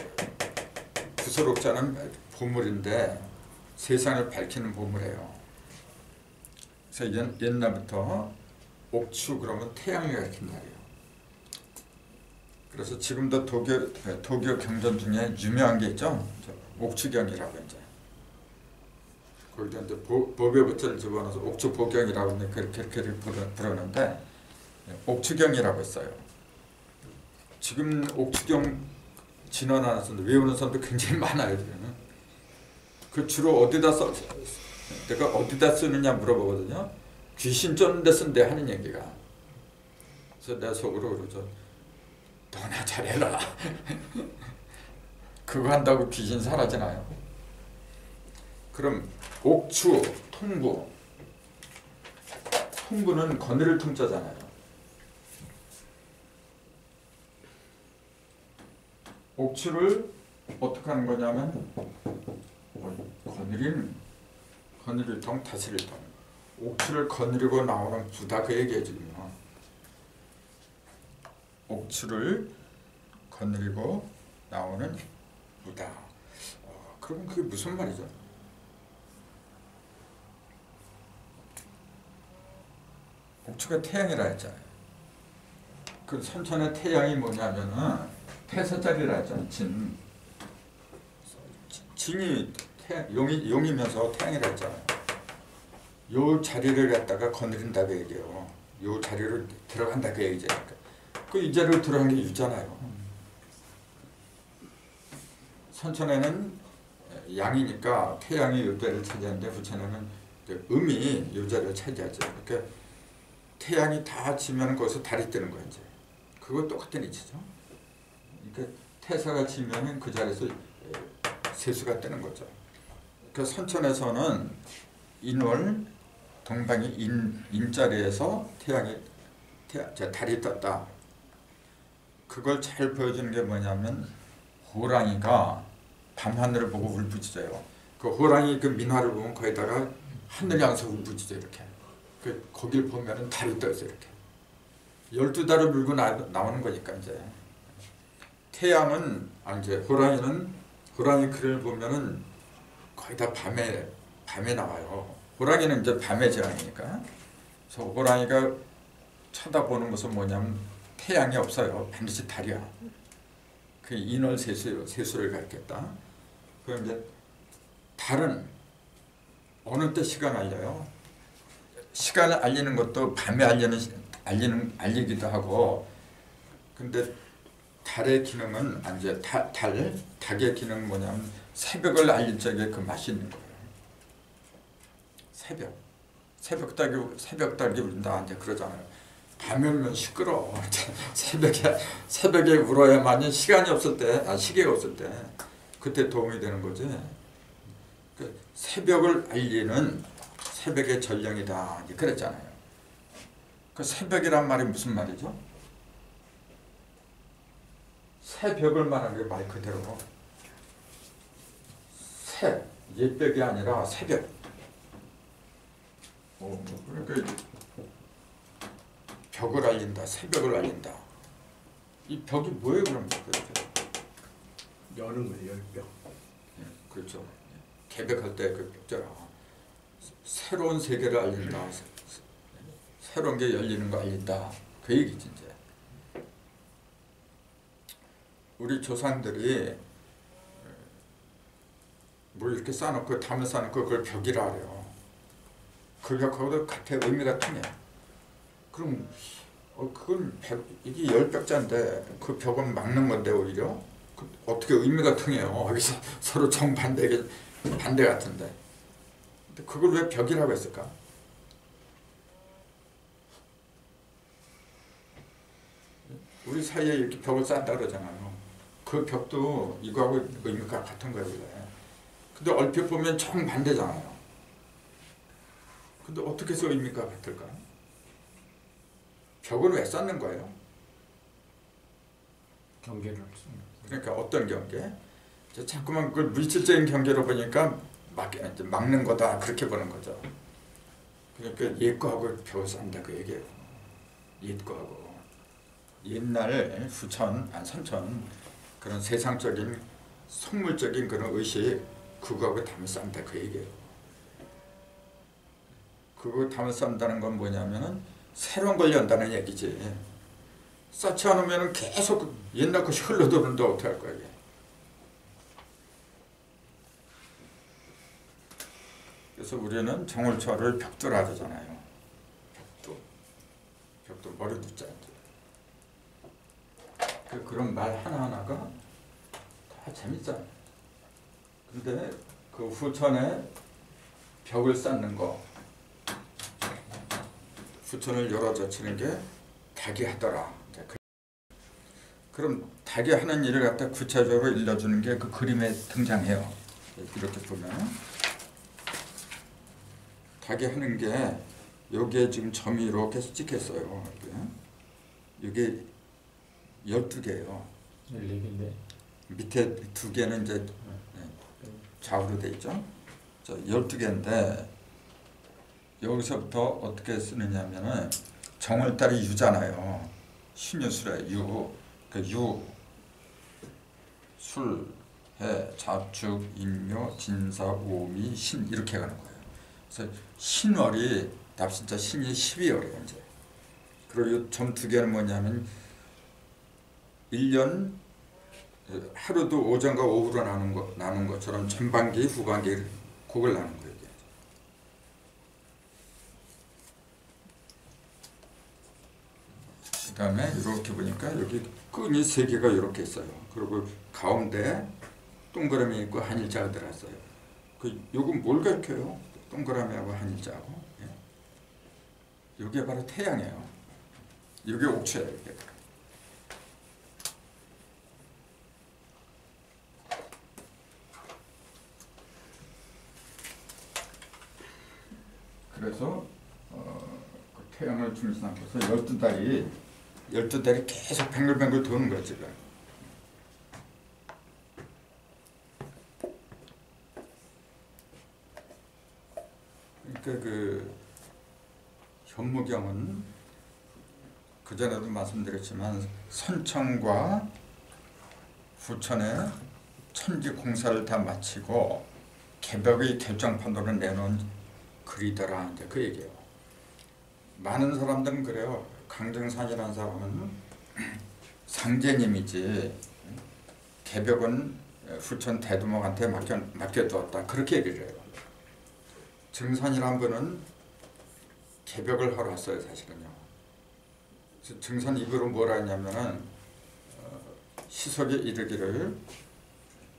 구슬옥자는 보물인데 세상을 밝히는 보물이에요. 그래서 옛날부터 옥추 그러면 태양을 가리킨다래요. 그래서 지금도 도교 경전 중에 유명한 게 있죠. 옥추경이라고 이제. 거기다 이제 법의 부처를 집어넣어서 옥추보경이라고 그렇게 부르는데 옥추경이라고 했어요. 지금 옥추경 진원 안 했었는데 외우는 사람도 굉장히 많아요. 지금은. 그 주로 어디다 내가 어디다 쓰느냐 물어보거든요. 귀신 쫓는 데 쓴대 하는 얘기가. 그래서 내 속으로 그러죠. 너나 잘해라. 그거 한다고 귀신 사라지나요? 그럼 옥추, 통부. 통부는 거느릴 통자잖아요. 옥추를 어떻게 하는 거냐면 거느릴 통 다스릴 통. 옥추를 거느리고 나오는 부다 그 얘기예요 지금요. 옥추를 거느리고 나오는 부다. 그러면 그게 무슨 말이죠? 옥추가 태양이라 했잖아요. 그 선천의 태양이 뭐냐면은 태서자리라 했잖아요. 진이 태양, 용이면서 태양이라 했잖아요. 요 자리를 갖다가 거느린다고 얘기해요. 요 자리로 들어간다고 얘기죠. 그 이 자리로 들어간 게 유잖아요. 선천에는 양이니까 태양이 요 자리를 차지하는데 후천에는 음이 요 자리를 차지하죠. 그러니까 태양이 다 지면 거기서 달이 뜨는 거예요. 이제 그거 똑같은 이치죠. 그러니까 태사가 지면은 그 자리에서 세수가 뜨는 거죠. 그 선천에서는 인월 동방이 인자리에서 달이 떴다. 그걸 잘 보여주는 게 뭐냐면 호랑이가 밤하늘을 보고 울부짖어요. 그 호랑이 그 민화를 보면 거기다가 하늘 향해서 울부짖어 이렇게. 거길 보면은 달이 떠 있어 이렇게. 12달을 물고 나오는 거니까 이제. 태양은 이제 호랑이 글을 보면은 거의 다 밤에 나와요. 호랑이는 이제 밤의 재앙이니까. 그래서 호랑이가 쳐다보는 것은 뭐냐면 태양이 없어요. 반드시 달이야. 그 인월 세수를 가리켰다. 그럼 이제 달은 어느 때 시간 알려요? 시간을 알리는 것도 밤에 알리기도 하고. 근데 달의 기능은 이제 닭의 기능은 뭐냐면 새벽을 알릴 적에 그 맛이 있는 거예요. 새벽 닭이 울린다 이제 그러잖아요. 밤에 울면 시끄러워. 새벽에 울어야만이 시간이 없을 때, 시계가 없을 때 그때 도움이 되는 거지. 그 새벽을 알리는 새벽의 전령이다 이제 그랬잖아요. 그 새벽이란 말이 무슨 말이죠? 새벽을 말하는 게 말 그대로 옛벽이 아니라 새벽. 그러니까 벽을 알린다, 새벽을 알린다. 이 벽이 뭐예요 그럼? 여는 거예요, 열벽. 그렇죠. 개벽할 때 그 벽자라. 새로운 세계를 알린다. 새로운 게 열리는 거 알린다. 그 얘기지 이제. 우리 조상들이 뭐 이렇게 쌓아놓고 담을 쌓아놓고 그걸 벽이라 그래요. 그 벽하고도 같은 의미가 통해. 그럼 그건 이게 열벽자인데 그 벽은 막는 건데 오히려 어떻게 의미가 통해요. 여기서 서로 반대 같은데. 근데 그걸 왜 벽이라고 했을까? 우리 사이에 이렇게 벽을 쌓았다 그러잖아요. 그 벽도 이거하고 의미가 같은 거예요 원래. 근데 얼핏 보면 정반대잖아요. 근데 어떻게 해서 의미가 같을까? 벽을 왜 쌓는 거예요? 경계를 할 수 있는. 그러니까 어떤 경계? 자꾸만 그걸 물질적인 경계로 보니까 막는 거다 그렇게 보는 거죠. 그러니까 옛거하고 벽을 쌓는다 그 얘기예요. 옛거하고. 옛날 선천 그런 세상적인 속물적인 그런 의식 그거하고 담을 쌓는다 그 얘기예요. 그거 담을 쌓는다는 건 뭐냐면은 새로운 걸 연다는 얘기지. 쌓지 않으면 계속 옛날 것이 흘러들어오는데 어떻게 할 거야 이게. 그래서 우리는 정월초를 벽두라 하잖아요. 벽두 머리 두자. 그런 말 하나하나가 다 재밌잖아요. 근데 그 후천에 벽을 쌓는 거, 후천을 열어젖히는 게 닭이 하더라. 그럼 닭이 하는 일을 갖다 구체적으로 일러주는 게 그 그림에 등장해요. 이렇게 보면 닭이 하는 게 여기에 지금 점이 이렇게 찍혔어요. 이게 12개예요. 14개인데 밑에 두 개는 이제 좌우로 돼 있죠. 12개인데 여기서부터 어떻게 쓰느냐면은 정월 달이 유잖아요. 신유술에 유, 그 유, 술, 해, 자축, 인묘, 진사, 오미, 신 이렇게 가는 거예요. 그래서 신월이 납신자 신이 12월이에요 이제. 그리고 점 두 개는 뭐냐면 1년 하루도 오전과 오후로 나눈 것처럼 전반기, 후반기 그걸 나눈 거예요. 그 다음에 이렇게 보니까 여기 끈이 3개가 이렇게 있어요. 그리고 가운데 동그라미 있고 한일자가 들어갔어요. 요건 뭘 가르쳐요? 동그라미하고 한일자하고. 예. 이게 바로 태양이에요. 이게 옥체예요. 이게. 그래서 그 태양을 중심으로 해서 12달이 계속 뱅글뱅글 도는 거지. 그러니까 그 현무경은 그전에도 말씀드렸지만 선천과 후천에 천지 공사를 다 마치고 개벽의 결정판도를 내놓은 글이더라 이제 그 얘기예요. 많은 사람들은 그래요. 강정산이라는 사람은 상제님이지 개벽은 후천 대두목한테 맡겨두었다 그렇게 얘기를 해요. 증산이란 분은 개벽을 하러 왔어요 사실은요. 증산 입으로 뭐라 했냐면은 시석에 이르기를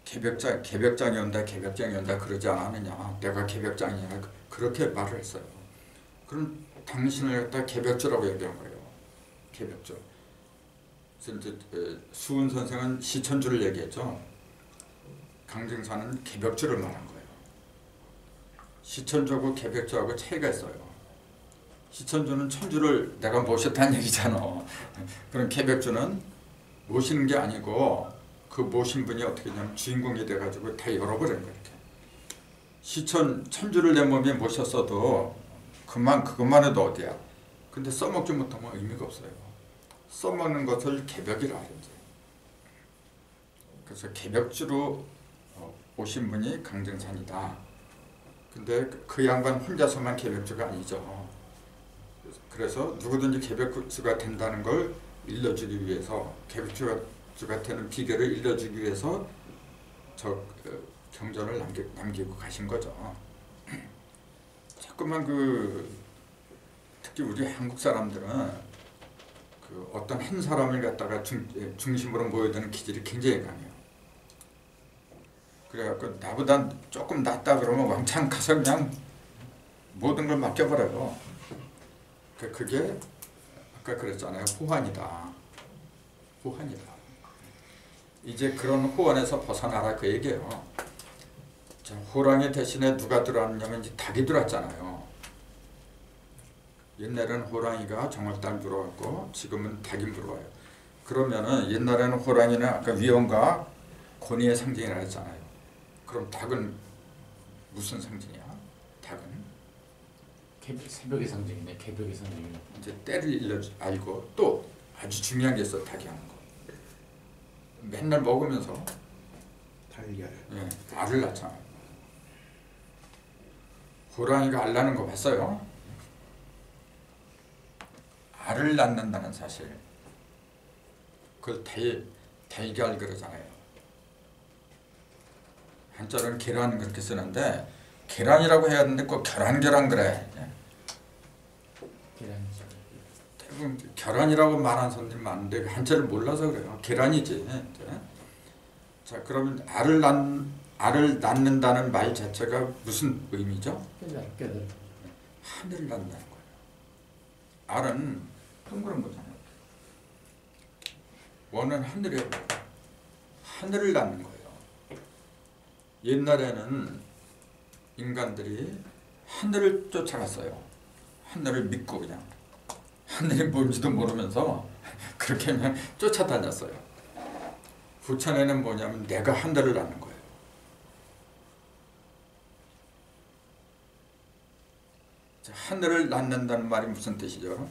개벽장이 온다 그러지 않았느냐. 내가 개벽장이냐 그렇게 말을 했어요. 그럼 당신을 갖다 개벽주라고 얘기한 거예요. 개벽주. 그래서 이제 수은 선생은 시천주를 얘기했죠. 강증사는 개벽주를 말한 거예요. 시천주하고 개벽주하고 차이가 있어요. 시천주는 천주를 내가 모셨다는 얘기잖아. 그럼 개벽주는 모시는 게 아니고 그 모신 분이 어떻게 되냐면 주인공이 돼가지고 다 열어버린 거예요. 천주를 내 몸에 모셨어도 그것만 해도 어디야. 근데 써먹지 못하면 의미가 없어요. 써먹는 것을 개벽이라 하죠. 그래서 개벽주로 오신 분이 강정산이다. 근데 그 양반 혼자서만 개벽주가 아니죠. 그래서 누구든지 개벽주가 된다는 걸 일러주기 위해서 개벽주가 되는 비결을 일러주기 위해서 경전을 남기고 가신 거죠. 자꾸만 특히 우리 한국 사람들은 어떤 한 사람을 갖다가 중심으로 모여드는 기질이 굉장히 강해요. 그래갖고 나보다 조금 낫다 그러면 왕창 가서 그냥 모든 걸 맡겨버려요. 그게 아까 그랬잖아요. 호환이다. 이제 그런 호환에서 벗어나라 그 얘기예요. 자, 호랑이 대신에 누가 들어왔냐면 이제 닭이 들어왔잖아요. 옛날에는 호랑이가 정월달 들어왔고 지금은 닭이 들어와요. 그러면은 옛날에는 호랑이는 아까 위엄과 권위의 상징이라 했잖아요. 그럼 닭은 무슨 상징이야? 닭은 새벽의 상징이네. 개벽의 상징이네. 이제 때를 알고 또 아주 중요한 게 있어. 닭이 하는 거. 맨날 먹으면서 달걀. 예, 알을 낳잖아요. 호랑이가 알 낳는 거 봤어요? 알을 낳는다는 사실. 그걸 달걀 그러잖아요. 한자로는 계란 그렇게 쓰는데 계란이라고 해야 되는데 꼭 계란 그래. 계란이죠. 대부분 계란이라고 말하는 사람들이 많은데 한자를 몰라서 그래요. 계란이지. 자, 그러면 알을 낳는다는 말 자체가 무슨 의미죠? 깨달. 하늘을 낳는다는 거예요. 알은 동그란 거잖아요. 원은 하늘이에요. 하늘을 낳는 거예요. 옛날에는 인간들이 하늘을 쫓아갔어요. 하늘을 믿고 그냥 하늘이 뭔지도 모르면서 그렇게 그냥 쫓아다녔어요. 부천에는 뭐냐면 내가 하늘을 낳는 거예요. 자, 하늘을 낳는다는 말이 무슨 뜻이죠?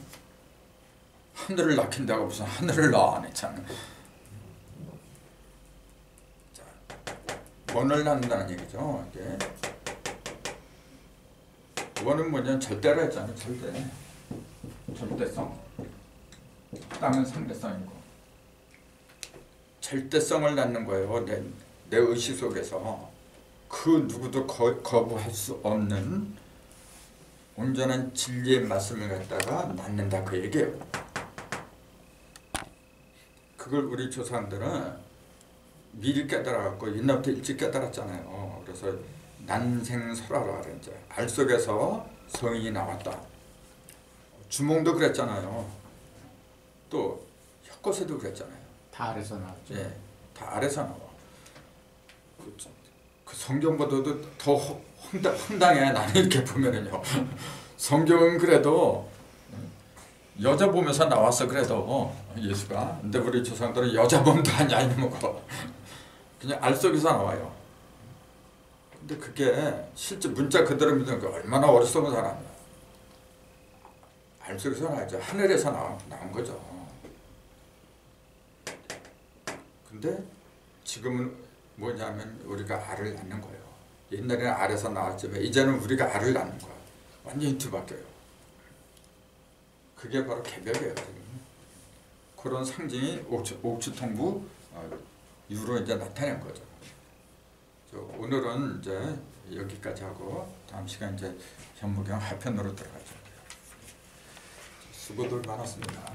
하늘을 낳긴다고 무슨 하늘을 낳아 참. 자, 원을 낳는다는 얘기죠. 이게 원은 뭐냐면 절대라 했잖아요. 절대성. 땅은 상대성이고 절대성을 낳는 거예요. 내 의식 속에서 그 누구도 거부할 수 없는 온전한 진리의 말씀을 갖다가 낳는다 그 얘기예요. 그걸 우리 조상들은 미리 깨달아갖고 옛날부터 일찍 깨달았잖아요. 그래서 난생설화라 그래. 이제 알 속에서 성인이 나왔다. 주몽도 그랬잖아요. 또 혁거세도 그랬잖아요. 다 아래서 나왔죠. 예, 다 아래서 나와. 그 성경보다도 더 황당해. 나는 이렇게 보면은요. 성경은 그래도 여자 보면서 나왔어. 그래도 예수가. 근데 우리 조상들은 여자 몸도 아니야 이놈의 거. 그냥 알 속에서 나와요. 근데 그게 실제 문자 그대로 믿는 게 얼마나 어리석은 사람이야. 알 속에서 나와야죠. 하늘에서 나온 거죠. 근데 지금은 뭐냐면 우리가 알을 낳는 거예요. 옛날에는 알에서 나왔지만 이제는 우리가 알을 낳는 거야. 완전히 뒤바뀌어요. 그게 바로 개벽이에요. 그런 상징이 옥주통부 유로 이제 나타낸 거죠. 오늘은 이제 여기까지 하고 다음 시간 이제 현무경 하편으로 들어가죠. 수고들 많았습니다.